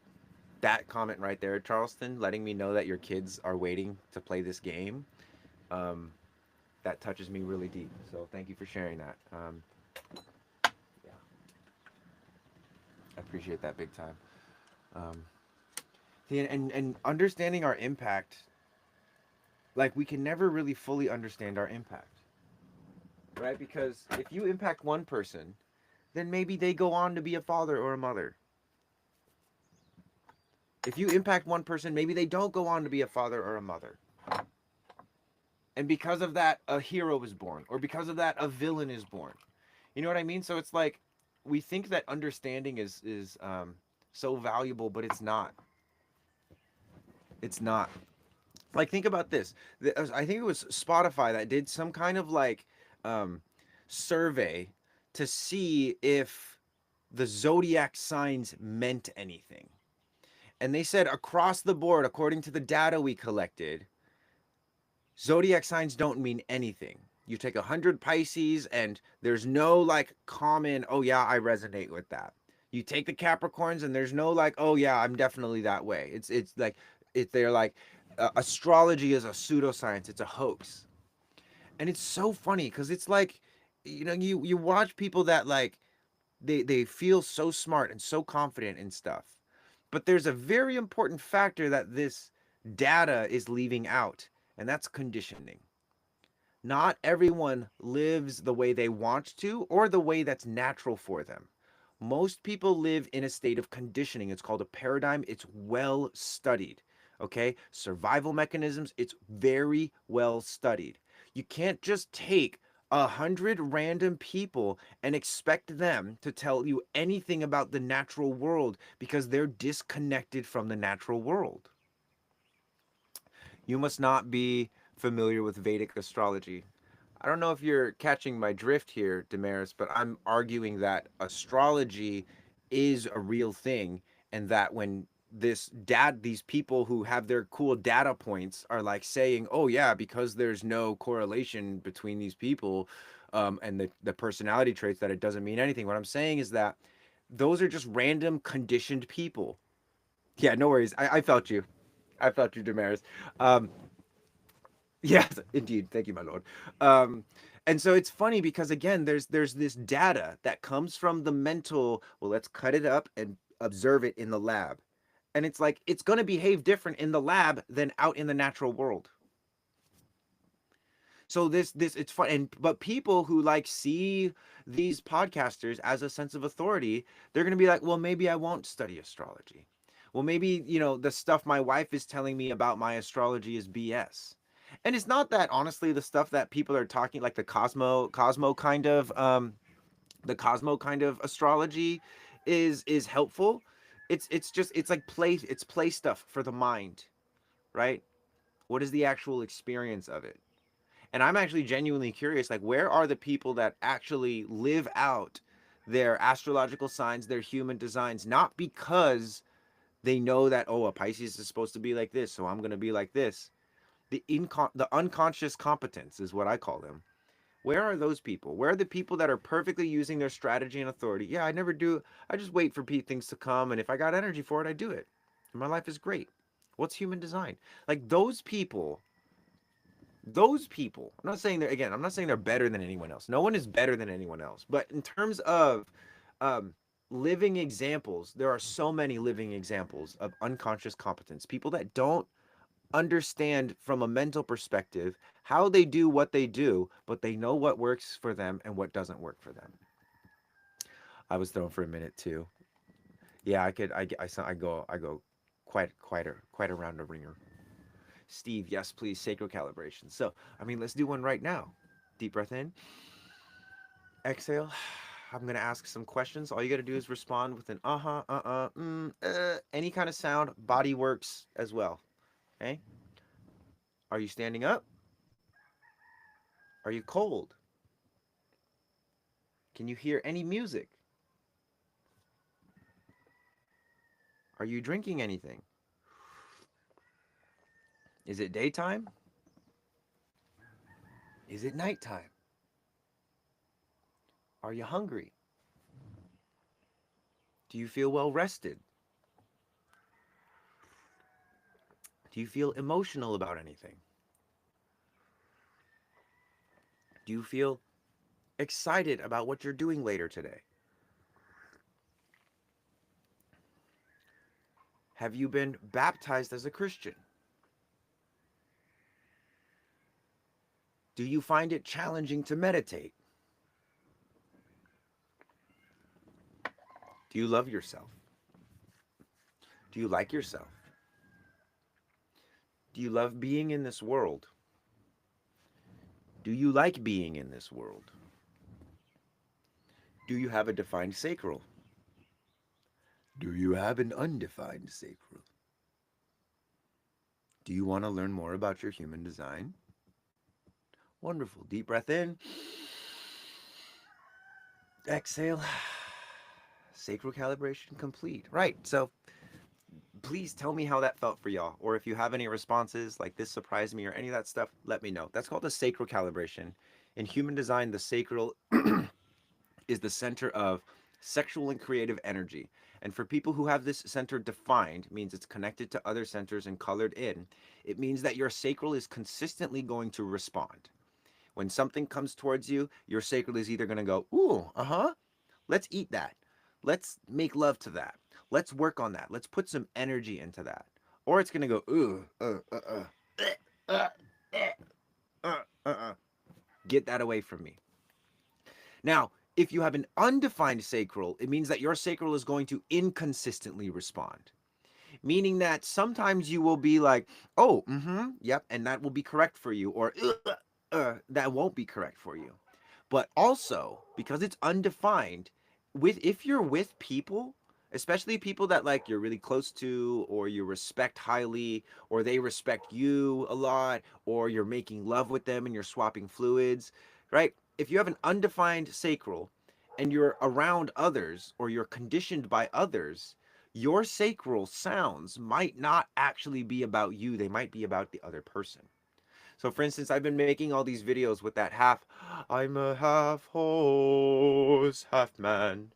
that comment right there, Charleston, letting me know that your kids are waiting to play this game, um, that touches me really deep. So thank you for sharing that. Yeah, I appreciate that big time. Um, and understanding our impact, like we can never really fully understand our impact, right? Because if you impact one person, then maybe they go on to be a father or a mother. If you impact one person, maybe they don't go on to be a father or a mother. And because of that, a hero is born, or because of that, a villain is born. You know what I mean? So it's like we think that understanding is so valuable, but it's not. It's not. Like think about this. I think it was Spotify that did some kind of like um, survey to see if the zodiac signs meant anything. And they said across the board, according to the data we collected, zodiac signs don't mean anything. You take 100 Pisces and there's no like common, oh yeah, I resonate with that. You take the Capricorns and there's no like, oh yeah, I'm definitely that way. It's like they're like astrology is a pseudoscience, it's a hoax. And it's so funny cuz it's like you watch people that like they feel so smart and so confident in stuff. But there's a very important factor that this data is leaving out, and that's conditioning. Not everyone lives the way they want to or the way that's natural for them. Most people live in a state of conditioning. It's called a paradigm. It's well studied. Okay? Survival mechanisms, it's very well studied. You can't just take 100 random people and expect them to tell you anything about the natural world because they're disconnected from the natural world. You must not be familiar with Vedic astrology. I don't know if you're catching my drift here, Damaris, but I'm arguing that astrology is a real thing, and that when these people who have their cool data points are like saying, "Oh yeah, because there's no correlation between these people, and the personality traits, that it doesn't mean anything." What I'm saying is that those are just random conditioned people. Yeah, no worries. I felt you. I felt you, Damaris. Um, Yes, indeed. Thank you, my lord. Um, and so it's funny because again, there's this data that comes from the mental. Well, let's cut it up and observe it in the lab, and it's like it's going to behave different in the lab than out in the natural world. So this it's fun, and but people who like see these podcasters as a sense of authority, they're going to be like, well, maybe I won't study astrology. Well, maybe the stuff my wife is telling me about my astrology is BS. And it's not that honestly the stuff that people are talking like the Cosmo kind of astrology is helpful. It's just it's play stuff for the mind, right? What is the actual experience of it? And I'm actually genuinely curious, like, where are the people that actually live out their astrological signs, their human designs, not because they know that, oh, a Pisces is supposed to be like this, so I'm going to be like this. The unconscious competence is what I call them. Where are those people? Where are the people that are perfectly using their strategy and authority? Yeah, I never do. I just wait for things to come, and if I got energy for it, I do it. And my life is great. What's human design? Like those people Those people, I'm not saying they're, again, I'm not saying they're better than anyone else. No one is better than anyone else. But in terms of um, living examples, there are so many living examples of unconscious competence. People that don't understand from a mental perspective how they do what they do, but they know what works for them and what doesn't work for them. I was thrown for a minute too. Yeah, I go quite around a ringer. Steve, yes, please, sacral calibration. So, I mean, let's do one right now. Deep breath in, exhale. I'm gonna ask some questions. All you gotta do is respond with an any kind of sound. Body works as well. Okay. Are you standing up? Are you cold? Can you hear any music? Are you drinking anything? Is it daytime? Is it nighttime? Are you hungry? Do you feel well rested? Do you feel emotional about anything? Do you feel excited about what you're doing later today? Have you been baptized as a Christian? Do you find it challenging to meditate? Do you love yourself? Do you like yourself? Do you love being in this world? Do you like being in this world? Do you have a defined sacral? Do you have an undefined sacral? Do you want to learn more about your human design? Wonderful. Deep breath in. Exhale. Sacral calibration complete. Right. So please tell me how that felt for y'all. Or if you have any responses like this surprised me or any of that stuff, let me know. That's called the sacral calibration. In human design, the sacral is the center of sexual and creative energy. And for people who have this center defined, means it's connected to other centers and colored in, it means that your sacral is consistently going to respond. When something comes towards you, your sacral is either going to go, ooh, let's eat that. Let's make love to that. Let's work on that. Let's put some energy into that. Or it's going to go, ooh, uh, get that away from me. Now, if you have an undefined sacral, it means that your sacral is going to inconsistently respond. Meaning that sometimes you will be like, oh, yep, and that will be correct for you, or that won't be correct for you. But also, because it's undefined, if you're with people, especially people that like you're really close to or you respect highly or they respect you a lot or you're making love with them and you're swapping fluids, right? If you have an undefined sacral and you're around others or you're conditioned by others, your sacral sounds might not actually be about you, they might be about the other person. So for instance, I've been making all these videos with that half, I'm a half horse, half man.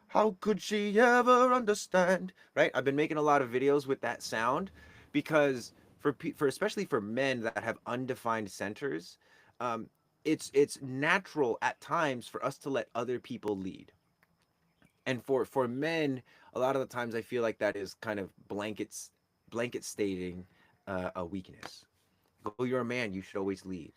How could she ever understand? Right? I've been making a lot of videos with that sound because for especially for men that have undefined centers, um, it's natural at times for us to let other people lead. And for men, a lot of the times I feel like that is kind of blanket stating a weakness. Oh, you're a man, you should always lead.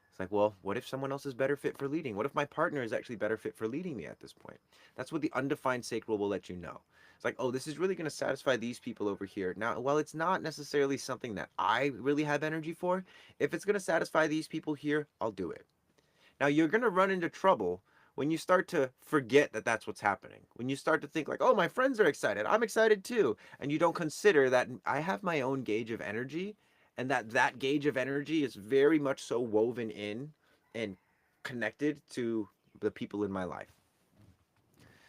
It's like, well, what if someone else is better fit for leading? What if my partner is actually better fit for leading me at this point? That's what the undefined sacral will let you know. It's like, oh, this is really going to satisfy these people over here. Now, while it's not necessarily something that I really have energy for, if it's going to satisfy these people here, I'll do it. Now, you're going to run into trouble when you start to forget that that's what's happening. When you start to think like, oh, my friends are excited, I'm excited too, and you don't consider that I have my own gauge of energy, and that gauge of energy is very much so woven in and connected to the people in my life.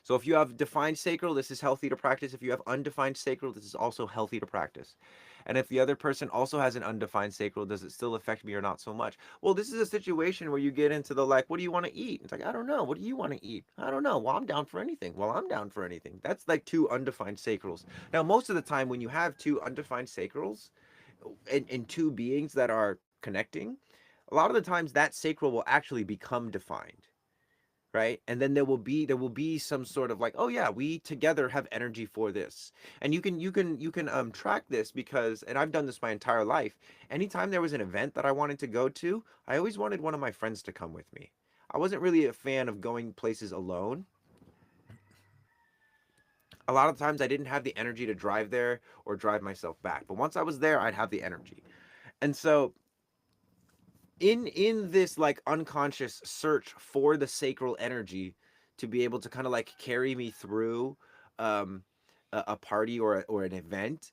So if you have defined sacral, this is healthy to practice. If you have undefined sacral, this is also healthy to practice. And if the other person also has an undefined sacral, does it still affect me or not so much? Well, this is a situation where you get into the like, what do you want to eat? It's like, I don't know. What do you want to eat? I don't know. Well, I'm down for anything. Well, I'm down for anything. That's like two undefined sacrals. Now, most of the time when you have two undefined sacrals, and two beings that are connecting, a lot of the times that sacral will actually become defined, right? And then there will be some sort of like, oh yeah, we together have energy for this. And you can track this, because, and I've done this my entire life, anytime there was an event that I wanted to go to, I always wanted one of my friends to come with me. I wasn't really a fan of going places alone. A lot of times I didn't have the energy to drive there or drive myself back, but once I was there, I'd have the energy. And so in this like unconscious search for the sacral energy to be able to kind of like carry me through um a party or an event,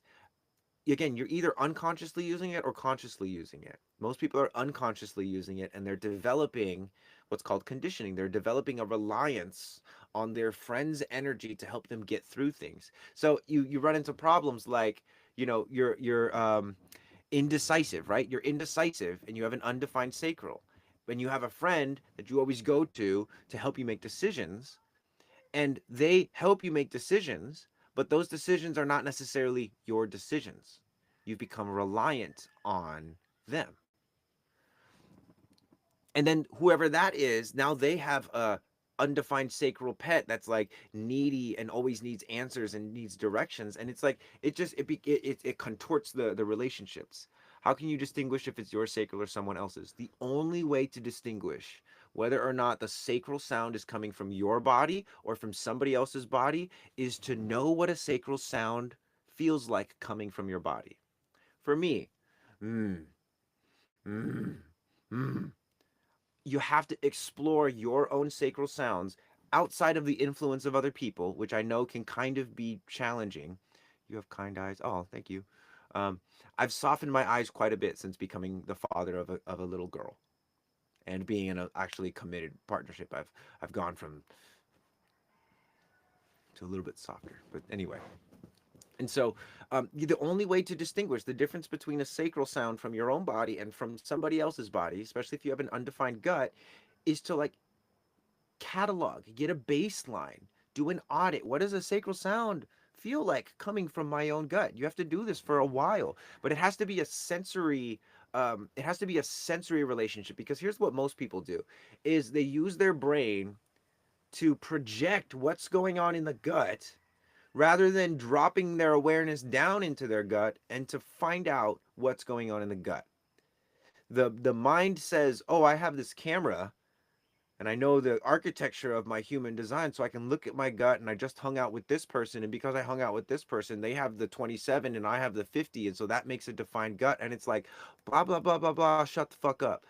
again, you're either unconsciously using it or consciously using it. Most people are unconsciously using it, and they're developing what's called conditioning. They're developing a reliance on their friend's energy to help them get through things. So you run into problems like, you're indecisive, right? You're indecisive and you have an undefined sacral. When you have a friend that you always go to help you make decisions, and they help you make decisions, but those decisions are not necessarily your decisions. You've become reliant on them. And then whoever that is, now they have a undefined sacral pet that's like needy and always needs answers and needs directions, and it's like it contorts the relationships. How can you distinguish if it's your sacral or someone else's? The only way to distinguish whether or not the sacral sound is coming from your body or from somebody else's body is to know what a sacral sound feels like coming from your body. For me, mm, mm, mm, you have to explore your own sacral sounds outside of the influence of other people, which I know can kind of be challenging. You have kind eyes. Oh, thank you. Um, I've softened my eyes quite a bit since becoming the father of a little girl and being in a actually committed partnership. I've gone from to a little bit softer. But anyway, and so the only way to distinguish the difference between a sacral sound from your own body and from somebody else's body, especially if you have an undefined gut, is to like catalog, get a baseline, do an audit. What does a sacral sound feel like coming from my own gut? You have to do this for a while, but it has to be a sensory. It has to be a sensory relationship, because here's what most people do: is they use their brain to project what's going on in the gut rather than dropping their awareness down into their gut and to find out what's going on in the gut. The mind says, "Oh, I have this camera and I know the architecture of my human design, so I can look at my gut, and I just hung out with this person, and because I hung out with this person, they have the 27 and I have the 50, and so that makes a defined gut." And it's like blah blah blah blah blah, shut the fuck up.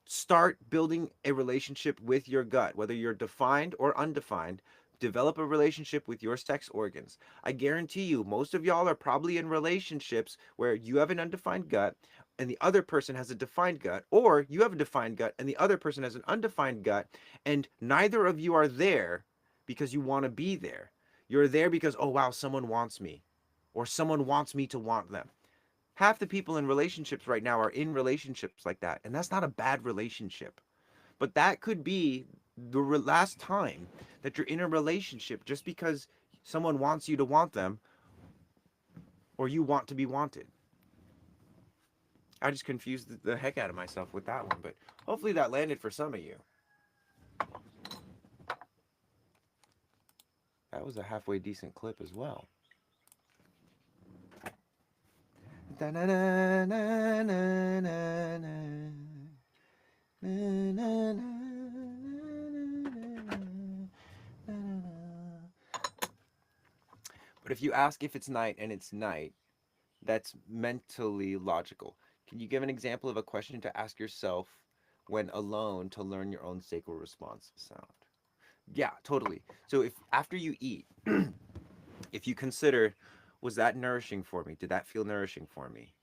Start building a relationship with your gut, whether you're defined or undefined. Develop a relationship with your sex organs. I guarantee you, most of y'all are probably in relationships where you have an undefined gut and the other person has a defined gut, or you have a defined gut and the other person has an undefined gut, and neither of you are there because you want to be there. You're there because, oh wow, someone wants me, or someone wants me to want them. Half the people in relationships right now are in relationships like that, and that's not a bad relationship. But that could be the last time that you're in a relationship just because someone wants you to want them or you want to be wanted. I just confused the heck out of myself with that one, but hopefully that landed for some of you. That was a halfway decent clip as well. But if you ask if it's night and it's night, that's mentally logical. Can you give an example of a question to ask yourself when alone to learn your own sacral response sound? Yeah, totally. So if after you eat, if you consider, was that nourishing for me? Did that feel nourishing for me?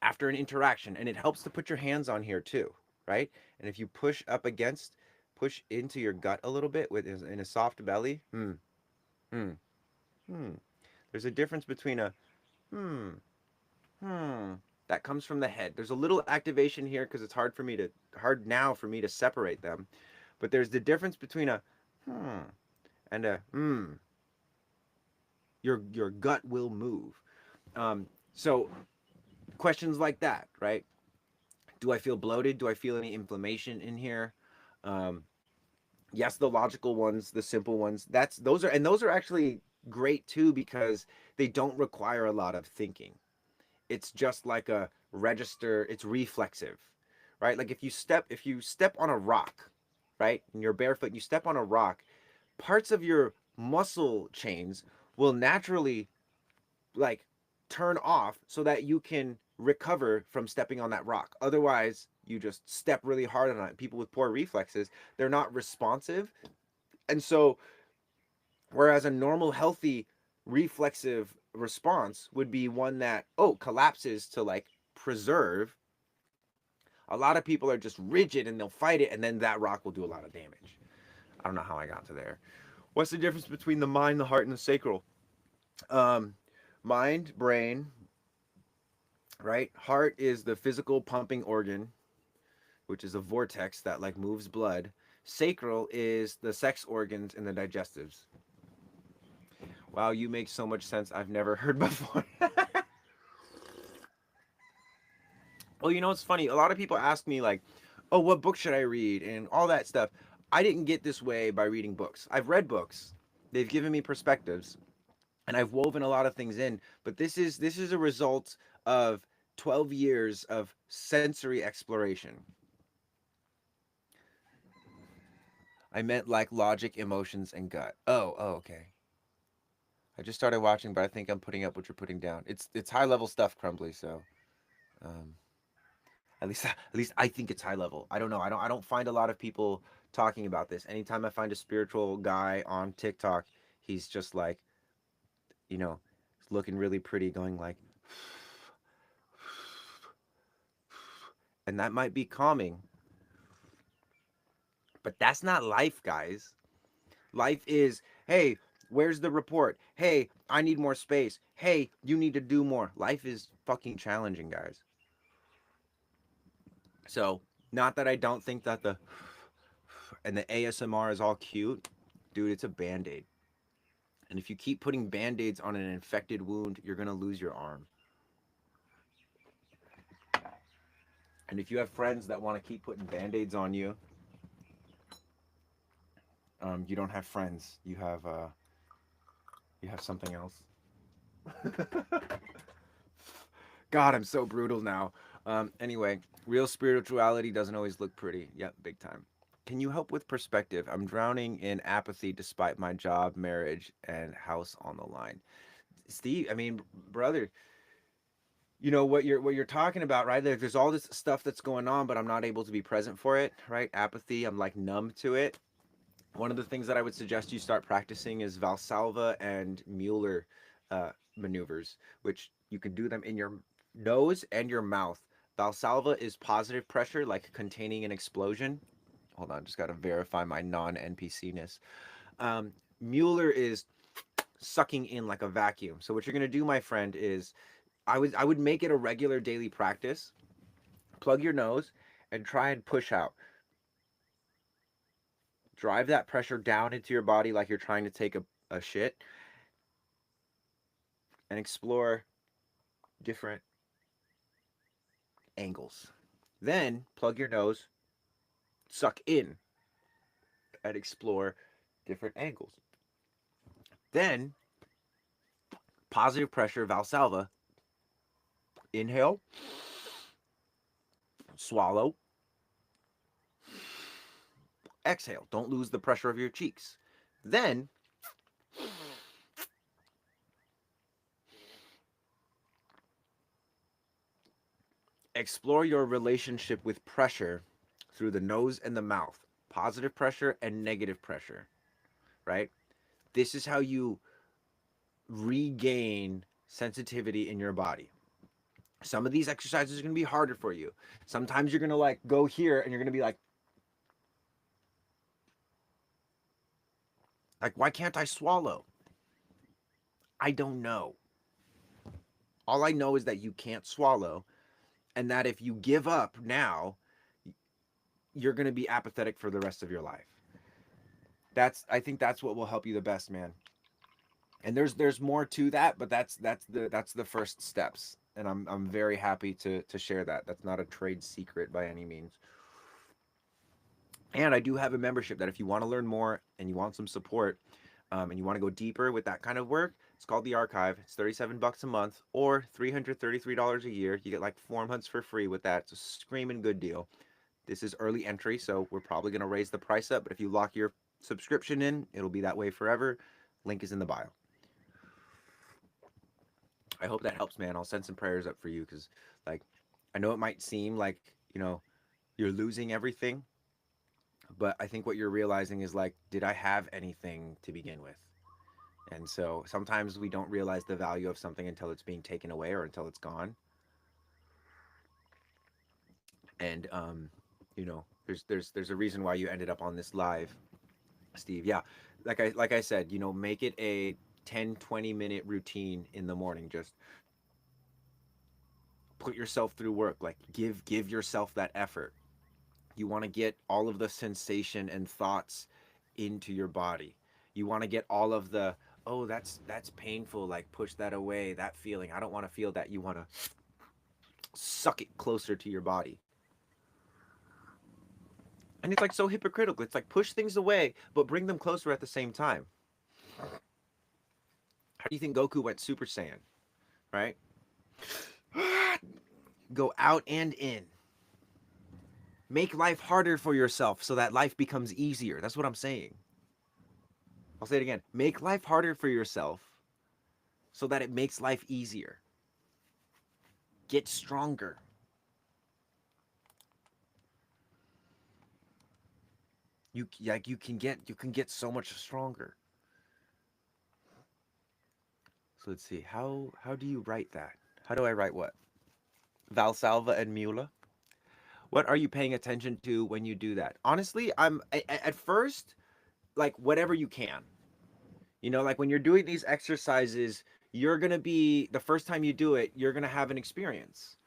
After an interaction, and it helps to put your hands on here too, right? And if you push into your gut a little bit with in a soft belly, hmm, hmm. There's a difference between a hmm, hmm, that comes from the head. There's a little activation here because it's hard now for me to separate them. But there's the difference between a hmm and a hmm. Your gut will move. So Questions like that, right? Do I feel bloated? Do I feel any inflammation in here? Um, yes, the logical ones, the simple ones. Those are actually great too because they don't require a lot of thinking. It's just like a register. It's reflexive, right? Like if you step on a rock, right, and you're barefoot, and you step on a rock, parts of your muscle chains will naturally like turn off so that you can recover from stepping on that rock. Otherwise, you just step really hard on it. People with poor reflexes, they're not responsive. And so, whereas a normal, healthy, reflexive response would be one that, oh, collapses to like preserve, a lot of people are just rigid and they'll fight it, and then that rock will do a lot of damage. I don't know how I got to there. What's the difference between the mind, the heart, and the sacral? Um, Mind, brain, right? Heart is the physical pumping organ, which is a vortex that like moves blood. Sacral is the sex organs and the digestives. Wow, you make so much sense I've never heard before. Well, you know what's funny? A lot of people ask me like, "Oh, what book should I read?" and all that stuff. I didn't get this way by reading books. I've read books. They've given me perspectives, and I've woven a lot of things in, but this is a result of 12 years of sensory exploration. I meant like logic, emotions, and gut. Oh, okay. I just started watching, but I think I'm putting up what you're putting down. It's high level stuff, Crumbly. So um, at least I think it's high level. I don't know. I don't find a lot of people talking about this. Anytime I find a spiritual guy on TikTok, he's just like, you know, looking really pretty, going like, and that might be calming, but that's not life, guys. Life is, hey, where's the report? Hey, I need more space. Hey, you need to do more. Life is fucking challenging, guys. So, not that I don't think that the and the ASMR is all cute. Dude, it's a band-aid. And if you keep putting band-aids on an infected wound, you're going to lose your arm. And if you have friends that want to keep putting band-aids on you, you don't have friends. You have something else. God, I'm so brutal now. Anyway, real spirituality doesn't always look pretty. Yep, big time. Can you help with perspective? I'm drowning in apathy despite my job, marriage, and house on the line. Steve, I mean, brother, you know what you're talking about, right? There's all this stuff that's going on, but I'm not able to be present for it, right? Apathy, I'm like numb to it. One of the things that I would suggest you start practicing is Valsalva and Mueller maneuvers, which you can do them in your nose and your mouth. Valsalva is positive pressure, like containing an explosion. Hold on, just got to verify my non-NPC ness. Mueller is sucking in like a vacuum. So what you're gonna do, my friend, is I would make it a regular daily practice. Plug your nose and try and push out. Drive that pressure down into your body like you're trying to take a shit, and explore different angles. Then plug your nose, suck in, and explore different angles. Then positive pressure Valsalva. Inhale, swallow, exhale. Don't lose the pressure of your cheeks. Then explore your relationship with pressure through the nose and the mouth. Positive pressure and negative pressure, right? This is how you regain sensitivity in your body. Some of these exercises are going to be harder for you. Sometimes you're going to like go here and you're going to be like why can't I swallow? I don't know. All I know is that you can't swallow, and that if you give up now, you're going to be apathetic for the rest of your life. I think that's what will help you the best, man. And there's more to that, but that's the first steps. and I'm very happy to share that. That's not a trade secret by any means. And I do have a membership that if you want to learn more and you want some support, and you want to go deeper with that kind of work, it's called the Archive. It's 37 bucks a month or $333 a year. You get like 4 months for free with that. It's a screaming good deal. This is early entry, so we're probably going to raise the price up. But if you lock your subscription in, it'll be that way forever. Link is in the bio. I hope that helps, man. I'll send some prayers up for you because, like, I know it might seem like, you're losing everything, but I think what you're realizing is like, did I have anything to begin with? And so sometimes we don't realize the value of something until it's being taken away or until it's gone. And there's a reason why you ended up on this live, Steve. Yeah, like I said, make it a 10-20 minute routine in the morning. Just put yourself through work. Like give yourself that effort. You want to get all of the sensation and thoughts into your body. You want to get all of the, oh, that's painful, like push that away, that feeling. I don't want to feel that. You want to suck it closer to your body. And it's like so hypocritical. It's like push things away, but bring them closer at the same time. How do you think Goku went Super Saiyan? Right? Go out and in. Make life harder for yourself so that life becomes easier. That's what I'm saying. I'll say it again. Make life harder for yourself so that it makes life easier. Get stronger. You can get so much stronger. So let's see. How do you write that? How do I write what? Valsalva and Mula? What are you paying attention to when you do that? Honestly, at first, like whatever you can. Like when you're doing these exercises, you're going to be, the first time you do it, you're going to have an experience.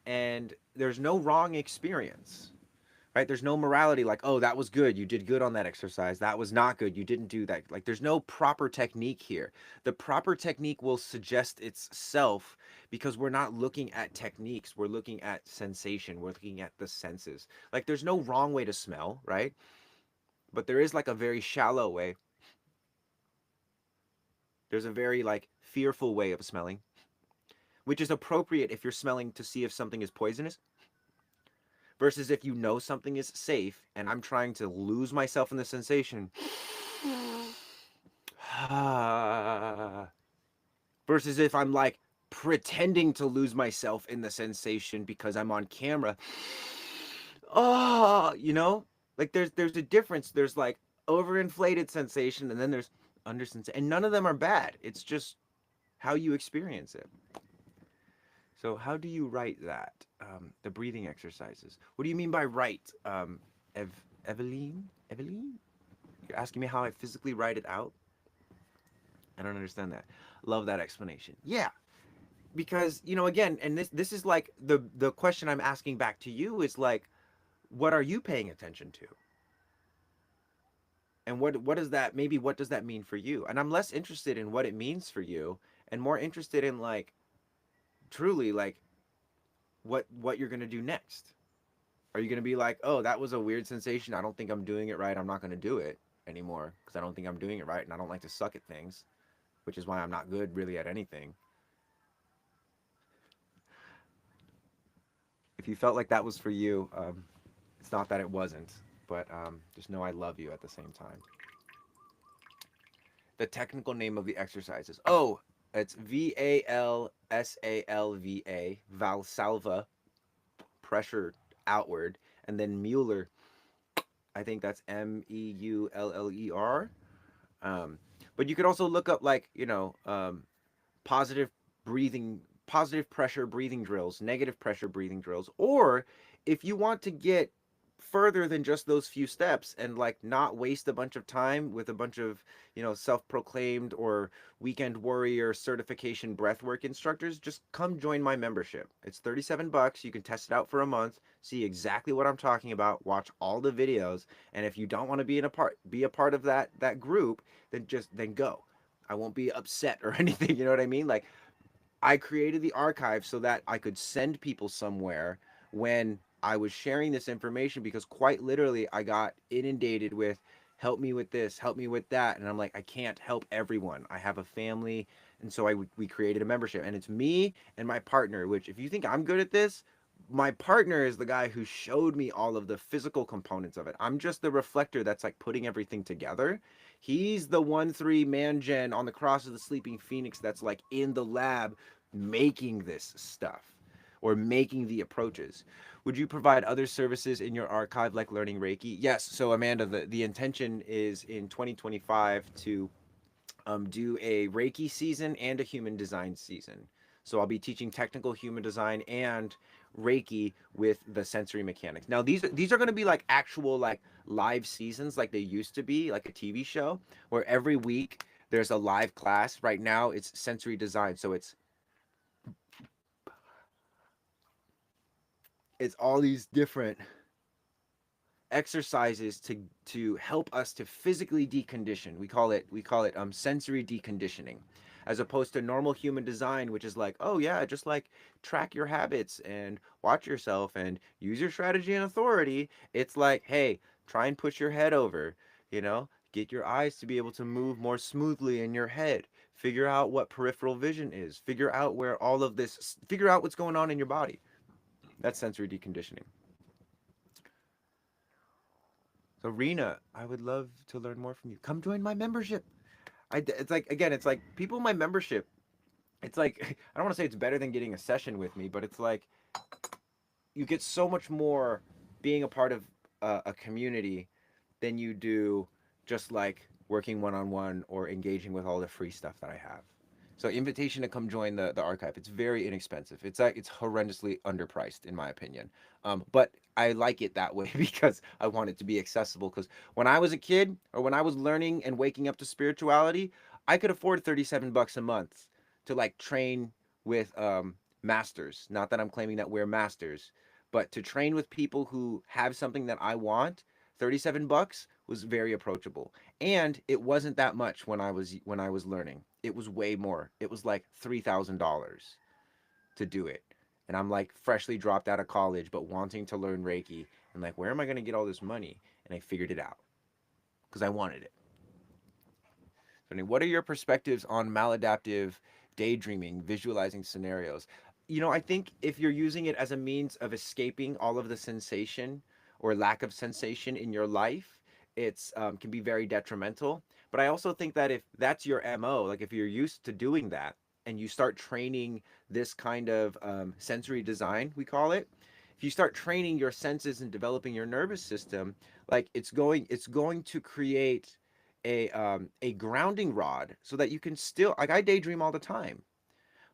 And there's no wrong experience, right? There's no morality like, oh, that was good. You did good on that exercise. That was not good. You didn't do that. Like there's no proper technique here. The proper technique will suggest itself because we're not looking at techniques. We're looking at sensation. We're looking at the senses. Like there's no wrong way to smell, right? But there is like a very shallow way. There's a very like fearful way of smelling, which is appropriate if you're smelling to see if something is poisonous versus if you know something is safe and I'm trying to lose myself in the sensation. Versus if I'm like pretending to lose myself in the sensation because I'm on camera. Like there's a difference. There's like overinflated sensation and then there's under sensation, and none of them are bad. It's just how you experience it. So how do you write that? The breathing exercises. What do you mean by write? Eveline? You're asking me how I physically write it out? I don't understand that. Love that explanation. Yeah, because again, and this is like the question I'm asking back to you is like, what are you paying attention to? And what does that, maybe what does that mean for you? And I'm less interested in what it means for you and more interested in like truly like what you're going to do next. Are you going to be like, oh, that was a weird sensation, I don't think I'm doing it right, I'm not going to do it anymore because I don't think I'm doing it right and I don't like to suck at things, which is why I'm not good really at anything. If you felt like that was for you, it's not that it wasn't, but just know I love you at the same time. The technical name of the exercises. Oh, it's Valsalva, Valsalva, pressure outward, and then Mueller. I think that's Meuller. But you could also look up like positive breathing, positive pressure breathing drills, negative pressure breathing drills, or if you want to get further than just those few steps and like not waste a bunch of time with a bunch of self-proclaimed or weekend warrior certification breathwork instructors, just come join my membership. It's 37 bucks. You can test it out for a month, see exactly what I'm talking about, watch all the videos, and if you don't want to be a part of that group, then go. I won't be upset or anything, you know what I mean? Like I created the archive so that I could send people somewhere when I was sharing this information, because quite literally I got inundated with help me with this, help me with that, and I'm like, I can't help everyone. I have a family, and so we created a membership, and it's me and my partner. Which, if you think I'm good at this, my partner is the guy who showed me all of the physical components of it. I'm just the reflector that's like putting everything together. He's the 1-3 man gen on the cross of the sleeping phoenix that's like in the lab making this stuff or making the approaches. Would you provide other services in your archive like learning Reiki? Yes. So Amanda, the intention is in 2025 to do a Reiki season and a human design season. So I'll be teaching technical human design and Reiki with the sensory mechanics. Now these are going to be like actual like live seasons like they used to be, like a TV show where every week there's a live class. Right now it's sensory design. So it's all these different exercises to help us to physically decondition. We call it sensory deconditioning, as opposed to normal human design, which is like, oh yeah, just like track your habits and watch yourself and use your strategy and authority. It's like, hey, try and push your head over, get your eyes to be able to move more smoothly in your head. Figure out what peripheral vision is. Figure out where all of this. Figure out what's going on in your body. That's sensory deconditioning. So Rena, I would love to learn more from you. Come join my membership. It's like, again, it's like people in my membership. It's like I don't want to say it's better than getting a session with me, but it's like you get so much more being a part of a community than you do just like working one on one or engaging with all the free stuff that I have. So invitation to come join the archive. It's very inexpensive. It's horrendously underpriced in my opinion. But I like it that way because I want it to be accessible. Because when I was a kid or when I was learning and waking up to spirituality, I could afford 37 bucks a month to like train with masters. Not that I'm claiming that we're masters, but to train with people who have something that I want. 37 bucks was very approachable, and it wasn't that much when I was learning. It was way more. It was like $3,000 to do it, and I'm like freshly dropped out of college but wanting to learn Reiki, and like, where am I going to get all this money? And I figured it out because I wanted it. So, what are your perspectives on maladaptive daydreaming, visualizing scenarios? I think if you're using it as a means of escaping all of the sensation or lack of sensation in your life, it's can be very detrimental. But I also think that if that's your MO, like if you're used to doing that and you start training this kind of sensory design, we call it, if you start training your senses and developing your nervous system, like it's going to create a grounding rod so that you can still, like, I daydream all the time,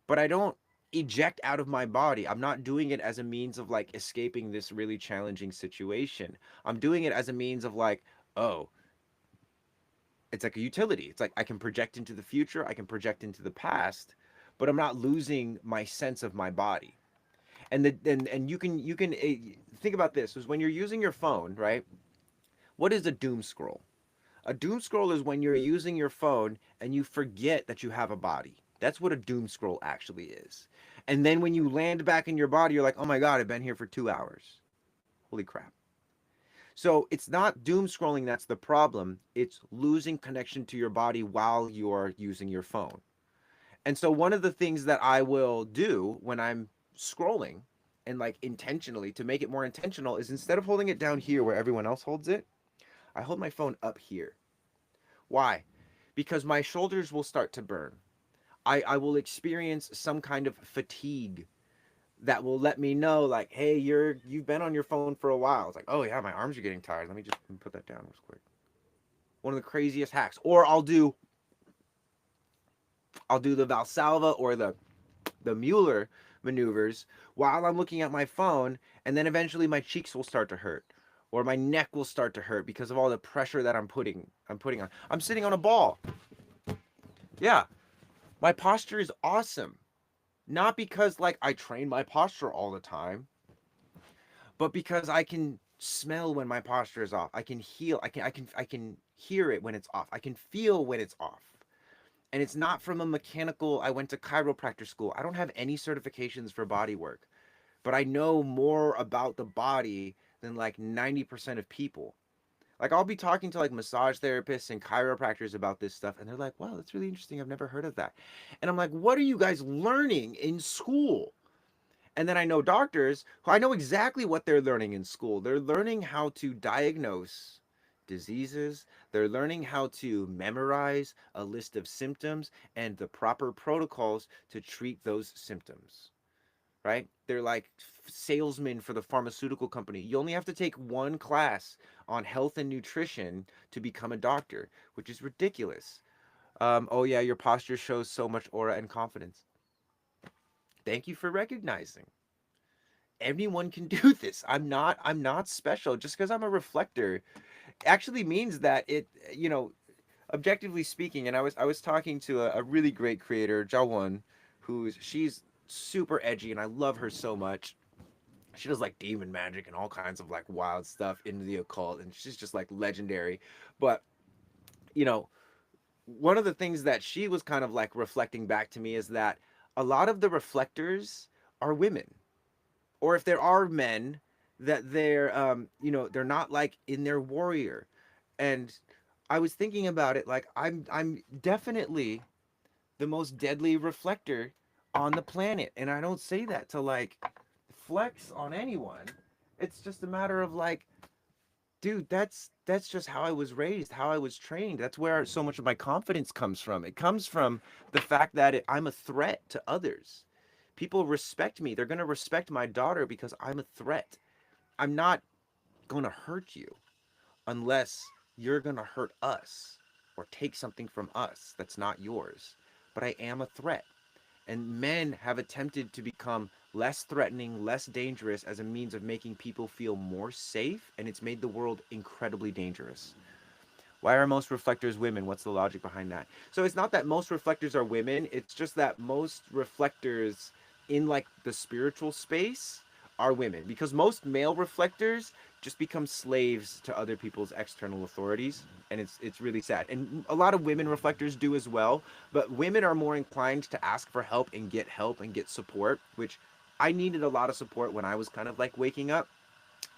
but I don't eject out of my body. I'm not doing it as a means of like escaping this really challenging situation. I'm doing it as a means of like, oh, it's like a utility. It's like I can project into the future, I can project into the past, but I'm not losing my sense of my body. And you can think about this is when you're using your phone, right? What is a doom scroll? A doom scroll is when you're using your phone and you forget that you have a body. That's what a doom scroll actually is. And then when you land back in your body, you're like, oh my God, I've been here for 2 hours. Holy crap. So it's not doom scrolling that's the problem. It's losing connection to your body while you're using your phone. And so one of the things that I will do when I'm scrolling and like intentionally to make it more intentional is instead of holding it down here where everyone else holds it, I hold my phone up here. Why? Because my shoulders will start to burn. I will experience some kind of fatigue that will let me know, like, hey, you've been on your phone for a while. It's like, oh yeah, my arms are getting tired. Let me just put that down real quick. One of the craziest hacks. Or I'll do the Valsalva or the Mueller maneuvers while I'm looking at my phone, and then eventually my cheeks will start to hurt. Or my neck will start to hurt because of all the pressure that I'm putting on. I'm sitting on a ball. Yeah, my posture is awesome. Not because like I train my posture all the time, but because I can smell when my posture is off. I can heal. I can hear it when it's off. I can feel when it's off. And it's not from a mechanical, I went to chiropractor school. I don't have any certifications for body work, but I know more about the body than like 90% of people. Like I'll be talking to like massage therapists and chiropractors about this stuff, and they're like, "Wow, that's really interesting. I've never heard of that." And I'm like, "What are you guys learning in school?" And then I know doctors who I know exactly what they're learning in school. They're learning how to diagnose diseases. They're learning how to memorize a list of symptoms and the proper protocols to treat those symptoms, right? They're like salesmen for the pharmaceutical company. You only have to take one class on health and nutrition to become a doctor, which is ridiculous. Oh yeah, your posture shows so much aura and confidence. Thank you for recognizing. Anyone can do this. I'm not special. Just because I'm a reflector actually means that it, you know, objectively speaking, and I was talking to a really great creator, Jawon, she's super edgy and I love her so much. She does like demon magic and all kinds of like wild stuff into the occult, and she's just like legendary. But you know, one of the things that she was kind of like reflecting back to me is that a lot of the reflectors are women, or if there are men, that they're they're not like in their warrior. And I was thinking about it, like I'm definitely the most deadly reflector on the planet, and I don't say that to like flex on anyone. It's just a matter of like, dude, that's just how I was raised, how I was trained. That's where so much of my confidence comes from. It comes from the fact that I'm a threat to others. People respect me. They're going to respect my daughter because I'm a threat. I'm not going to hurt you unless you're going to hurt us or take something from us that's not yours. But I am a threat. And men have attempted to become less threatening, less dangerous as a means of making people feel more safe, and it's made the world incredibly dangerous. Why are most reflectors women? What's the logic behind that? So it's not that most reflectors are women, it's just that most reflectors in like the spiritual space are women, because most male reflectors just become slaves to other people's external authorities, and it's really sad. And a lot of women reflectors do as well, but women are more inclined to ask for help and get support, which I needed a lot of support when I was kind of like waking up.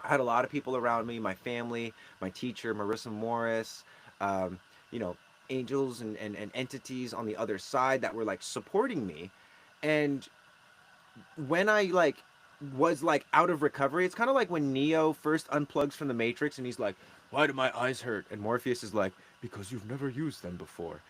I had a lot of people around me, my family, my teacher, Marissa Morris, um, you know, angels and entities on the other side that were like supporting me. And when I like was like out of recovery, it's kind of like when Neo first unplugs from the Matrix and he's like, "Why do my eyes hurt?" And Morpheus is like, "Because you've never used them before."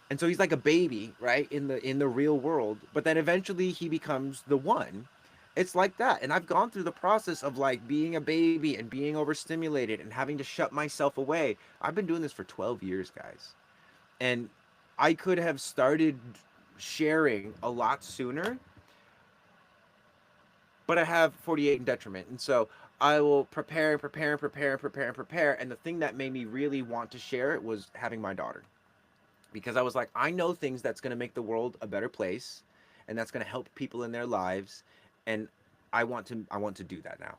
And so he's like a baby, right, in the real world, but then eventually he becomes the one. It's like that. And I've gone through the process of like being a baby and being overstimulated and having to shut myself away. I've been doing this for 12 years, guys. And I could have started sharing a lot sooner, but I have 48 in detriment. And so I will prepare. And the thing that made me really want to share it was having my daughter, because I was like, I know things that's going to make the world a better place, and that's going to help people in their lives, and I want to do that now.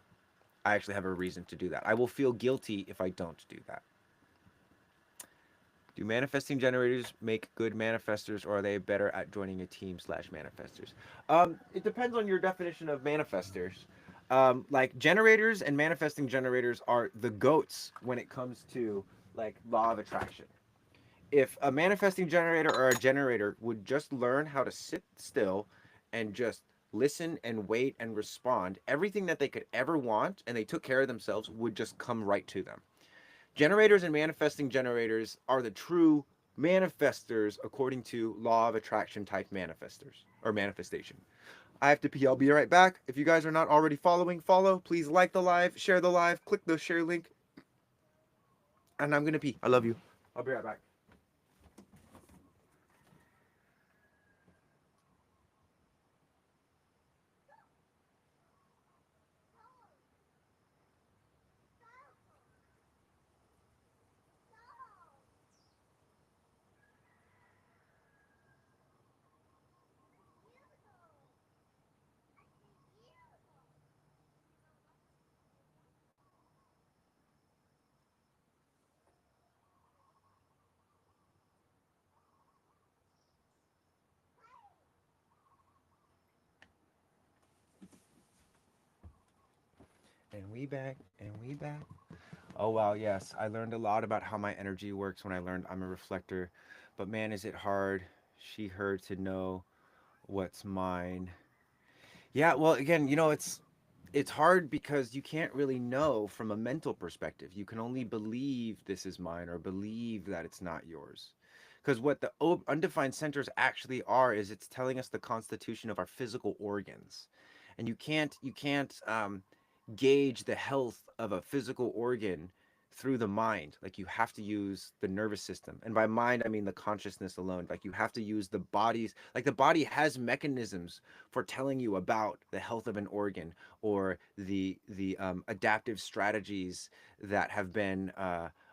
I actually have a reason to do that. I will feel guilty if I don't do that. Do manifesting generators make good manifestors, or are they better at joining a team slash manifestors? It depends on your definition of manifestors. Like generators and manifesting generators are the goats when it comes to like law of attraction. If a manifesting generator or a generator would just learn how to sit still and just listen and wait and respond, everything that they could ever want and they took care of themselves would just come right to them. Generators and manifesting generators are the true manifestors according to law of attraction type manifestors or manifestation. I have to pee. I'll be right back. If you guys are not already following, follow. Please like the live, share the live, click the share link, and I'm going to pee. I love you. I'll be right back. And we back, and we back. Oh wow, yes. I learned a lot about how my energy works when I learned I'm a reflector. But man, is it hard, she, her, to know what's mine. Yeah, well, again, it's hard because you can't really know from a mental perspective. You can only believe this is mine or believe that it's not yours. Because what the undefined centers actually are is it's telling us the constitution of our physical organs, and you can't gauge the health of a physical organ through the mind. Like you have to use the nervous system, and by mind I mean the consciousness alone. Like you have to use the body's, like the body has mechanisms for telling you about the health of an organ or the adaptive strategies that have been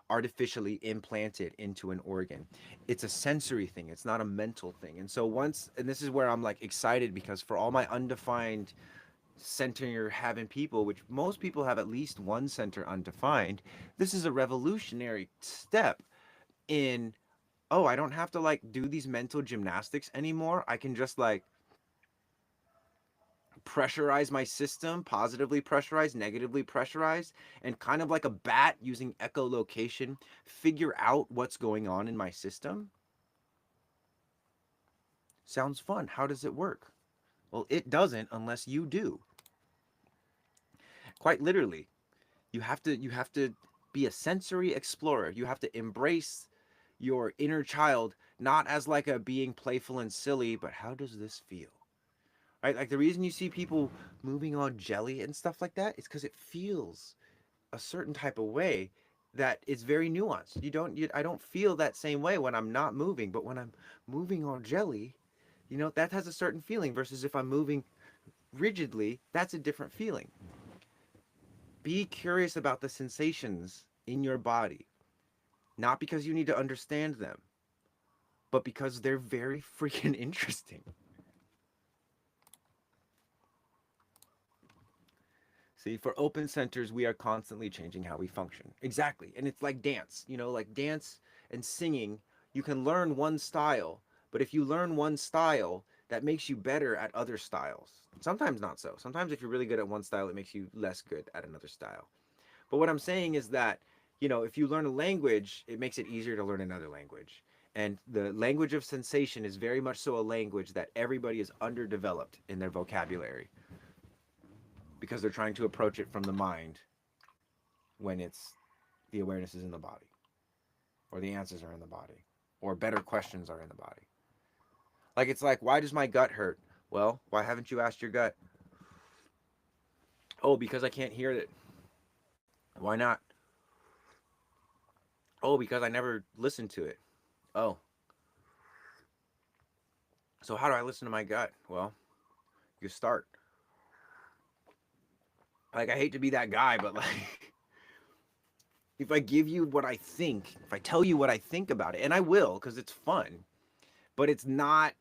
artificially implanted into an organ. It's a sensory thing, it's not a mental thing. And so once, and this is where I'm like excited, because for all my undefined center having people, which most people have at least one center undefined, this is a revolutionary step in, oh, I don't have to like do these mental gymnastics anymore. I can just like pressurize my system, positively pressurized, negatively pressurized, and kind of like a bat using echolocation, figure out what's going on in my system. Sounds fun. How does it work? Well, it doesn't unless you do. Quite literally, you have to be a sensory explorer. You have to embrace your inner child, not as like a being playful and silly, but how does this feel? Right? Like the reason you see people moving on jelly and stuff like that is because it feels a certain type of way that is very nuanced. I don't feel that same way when I'm not moving, but when I'm moving on jelly, that has a certain feeling versus if I'm moving rigidly, that's a different feeling. Be curious about the sensations in your body, not because you need to understand them, but because they're very freaking interesting. See, for open centers, we are constantly changing how we function. Exactly. And it's like dance, like dance and singing. You can learn one style, but if you learn one style, that makes you better at other styles. Sometimes not so. Sometimes if you're really good at one style, it makes you less good at another style. But what I'm saying is that, if you learn a language, it makes it easier to learn another language. And the language of sensation is very much so a language that everybody is underdeveloped in their vocabulary because they're trying to approach it from the mind when it's the awareness is in the body, or the answers are in the body, or better questions are in the body. Like it's like, why does my gut hurt? Well, why haven't you asked your gut? Oh, because I can't hear it. Why not? Oh, because I never listened to it. Oh, so how do I listen to my gut? Well, you start. Like I hate to be that guy, but like if I give you what I think, if I tell you what I think about it, and I will because it's fun, but it's not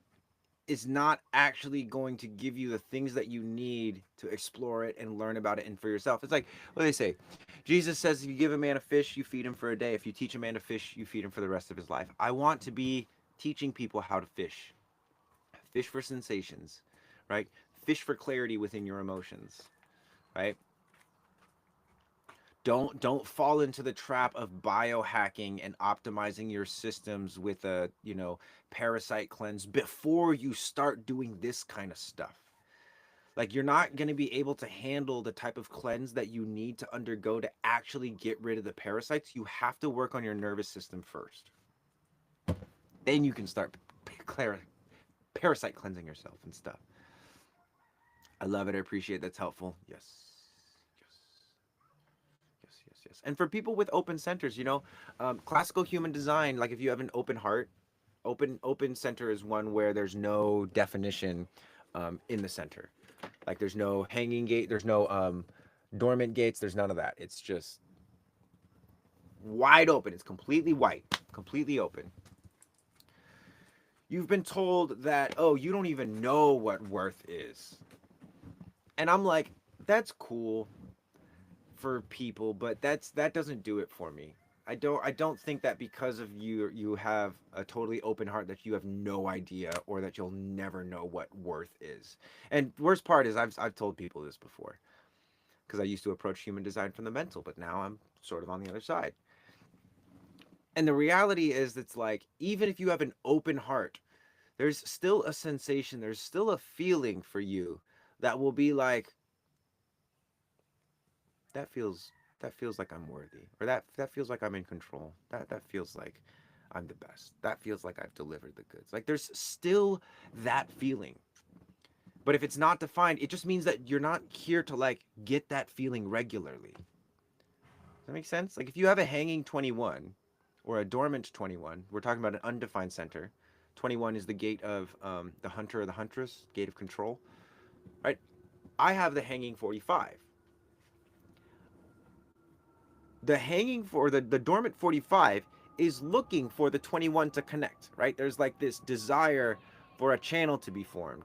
actually going to give you the things that you need to explore it and learn about it and for yourself. It's like what do they say? Jesus says if you give a man a fish, you feed him for a day. If you teach a man to fish, you feed him for the rest of his life. I want to be teaching people how to fish. Fish for sensations, right? Fish for clarity within your emotions, right? Don't fall into the trap of biohacking and optimizing your systems with a parasite cleanse before you start doing this kind of stuff. Like you're not going to be able to handle the type of cleanse that you need to undergo to actually get rid of the parasites. You have to work on your nervous system first, then you can start parasite cleansing yourself and stuff. I love it. I appreciate it. That's helpful. Yes. Yes. Yes, yes, yes. And for people with open centers, classical human design, like if you have an open heart, open center is one where there's no definition in the center. Like there's no hanging gate, there's no dormant gates, there's none of that. It's just wide open. It's completely white, completely open. You've been told that, oh, you don't even know what worth is. And I'm like, that's cool for people, but that doesn't do it for me. I don't think that because of you have a totally open heart that you have no idea or that you'll never know what worth is. And worst part is I've told people this before. because I used to approach human design from the mental, but now I'm sort of on the other side. And the reality is, it's like, even if you have an open heart, there's still a sensation, there's still a feeling for you that will be like, that feels that feels like I'm worthy, or that feels like I'm in control. That feels like I'm the best. That feels like I've delivered the goods. Like, there's still that feeling. But if it's not defined, it just means that you're not here to like get that feeling regularly. Does that make sense? Like, if you have a hanging 21 or a dormant 21, we're talking about an undefined center. 21 is the gate of the hunter or the huntress, gate of control, right? I have the hanging 45. The hanging for the dormant 45 is looking for the 21 to connect, right? There's like this desire for a channel to be formed.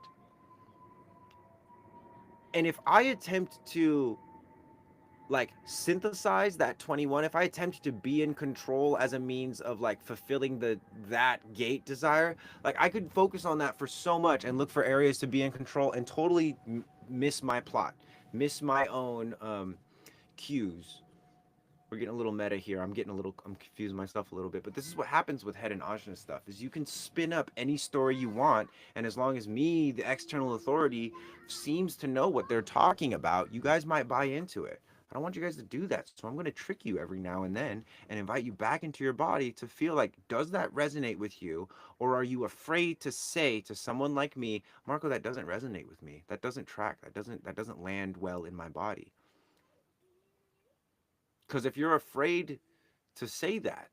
And if I attempt to like synthesize that 21, if I attempt to be in control as a means of like fulfilling that gate desire, like I could focus on that for so much and look for areas to be in control and totally miss my plot, miss my own cues. We're getting a little meta here. I'm confusing myself a little bit, but this is what happens with head and ajna stuff, is you can spin up any story you want, and as long as me, the external authority, seems to know what they're talking about, you guys might buy into it. I don't want you guys to do that, so I'm going to trick you every now and then and invite you back into your body to feel like, does that resonate with you, or are you afraid to say to someone like me, Marco, that doesn't resonate with me, that doesn't track, that doesn't land well in my body? Because if you're afraid to say that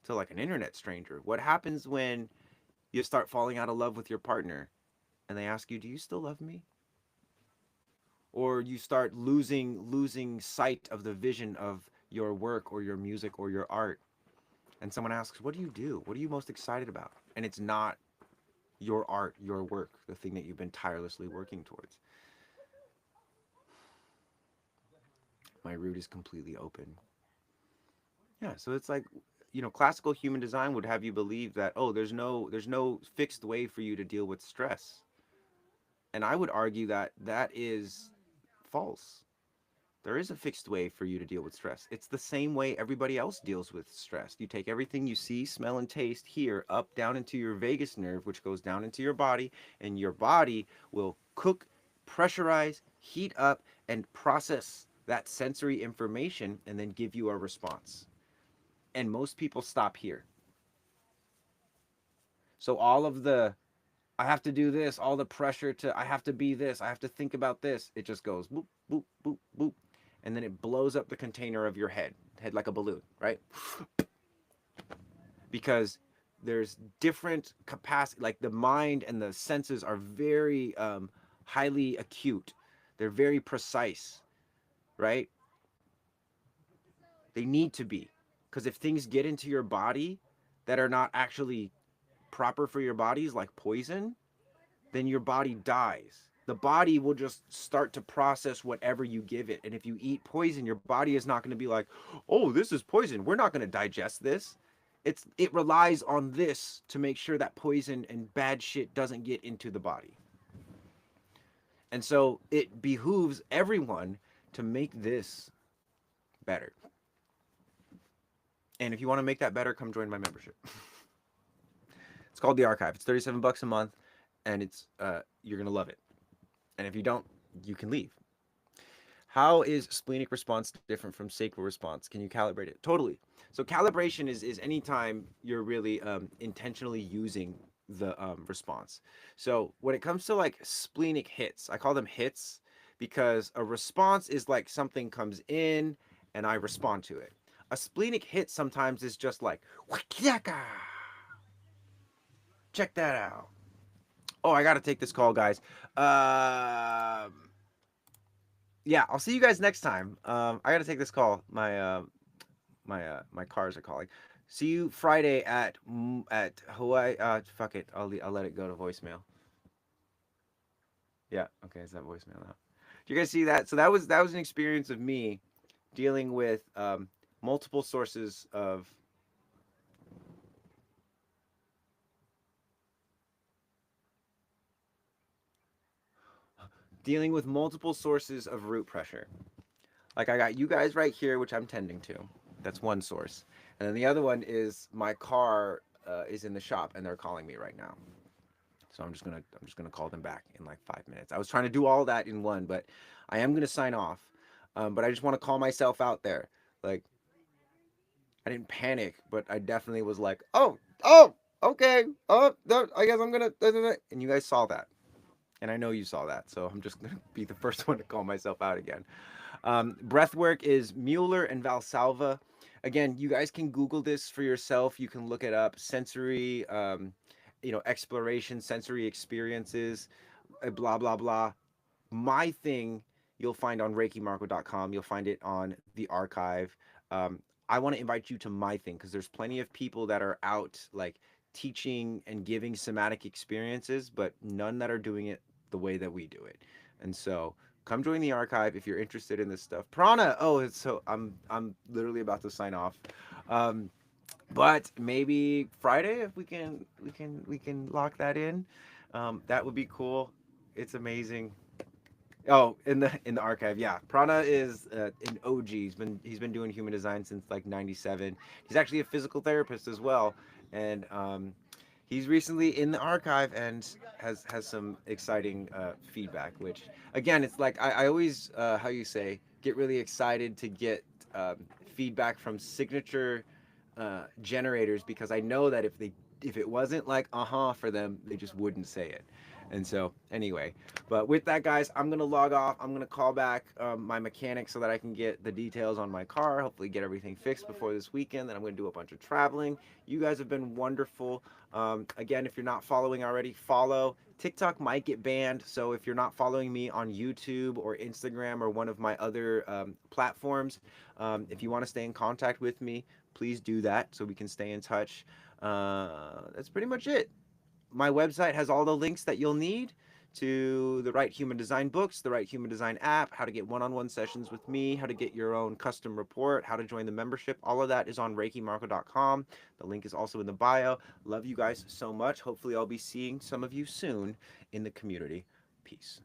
to like an internet stranger, what happens when you start falling out of love with your partner and they ask you, "Do you still love me?" Or you start losing sight of the vision of your work or your music or your art, and someone asks, "What do you do? What are you most excited about?" And it's not your art, your work, the thing that you've been tirelessly working towards. My root is completely open. Yeah, so it's like, classical human design would have you believe that, oh, there's no fixed way for you to deal with stress. And I would argue that that is false. There is a fixed way for you to deal with stress. It's the same way everybody else deals with stress. You take everything you see, smell, and taste here up down into your vagus nerve, which goes down into your body, and your body will cook, pressurize, heat up, and process that sensory information and then give you a response. And most people stop here. So all of the, I have to do this, all the pressure to, I have to be this, I have to think about this, it just goes boop, boop, boop, boop. And then it blows up the container of your head like a balloon, right? Because there's different capacity, like the mind and the senses are very highly acute. They're very precise, right? They need to be. Because if things get into your body that are not actually proper for your bodies, like poison, then your body dies. The body will just start to process whatever you give it. And if you eat poison, your body is not going to be like, "Oh, this is poison. We're not going to digest this." It relies on this to make sure that poison and bad shit doesn't get into the body. And so it behooves everyone to make this better. And if you want to make that better, come join my membership. It's called The Archive. It's $37 a month, and you're going to love it. And if you don't, you can leave. How is splenic response different from sacral response? Can you calibrate it? Totally. So calibration is anytime you're really intentionally using the response. So when it comes to like splenic hits, I call them hits because a response is like something comes in and I respond to it. A splenic hit sometimes is just like, check that out. Oh, I got to take this call, guys. Yeah, I'll see you guys next time. I gotta take this call. My cars are calling. See you Friday at Hawaii. Fuck it. I'll let it go to voicemail. Yeah. Okay. It's that voicemail now. Do you guys see that? So that was an experience of me dealing with multiple sources of. dealing with multiple sources of root pressure. Like I got you guys right here, which I'm tending to. That's one source. And then the other one is my car is in the shop and they're calling me right now. So I'm just gonna call them back in like 5 minutes. I was trying to do all that in one, but I am gonna sign off. But I just want to call myself out there. Like I didn't panic, but I definitely was like, oh, okay, I guess I'm gonna. And you guys saw that, and I know you saw that. So I'm just gonna be the first one to call myself out again. Breath work is Mueller and Valsalva. Again, you guys can Google this for yourself. You can look it up. Sensory, exploration, sensory experiences, blah blah blah. My thing you'll find on reikimarco.com. You'll find it on the archive. I want to invite you to my thing because there's plenty of people that are out like teaching and giving somatic experiences, but none that are doing it the way that we do it. And so come join the archive if you're interested in this stuff. Prana, oh, so I'm literally about to sign off. Um, but maybe Friday if we can lock that in. That would be cool. It's amazing. Oh, in the archive, yeah. Prana is an OG. He's been doing human design since like '97. He's actually a physical therapist as well, and he's recently in the archive and has some exciting feedback. Which again, it's like I always how you say get really excited to get feedback from signature generators because I know that if it wasn't like for them, they just wouldn't say it. And so anyway, but with that, guys, I'm gonna log off. I'm gonna call back my mechanic so that I can get the details on my car. Hopefully, get everything fixed before this weekend. Then I'm gonna do a bunch of traveling. You guys have been wonderful. Again, if you're not following already, follow. TikTok might get banned, so if you're not following me on YouTube or Instagram or one of my other platforms, if you want to stay in contact with me, please do that so we can stay in touch. That's pretty much it. My website has all the links that you'll need to the Right Human Design books, the Right Human Design app, how to get one-on-one sessions with me, how to get your own custom report, how to join the membership. All of that is on reikimarco.com. The link is also in the bio. Love you guys so much. Hopefully I'll be seeing some of you soon in the community. Peace.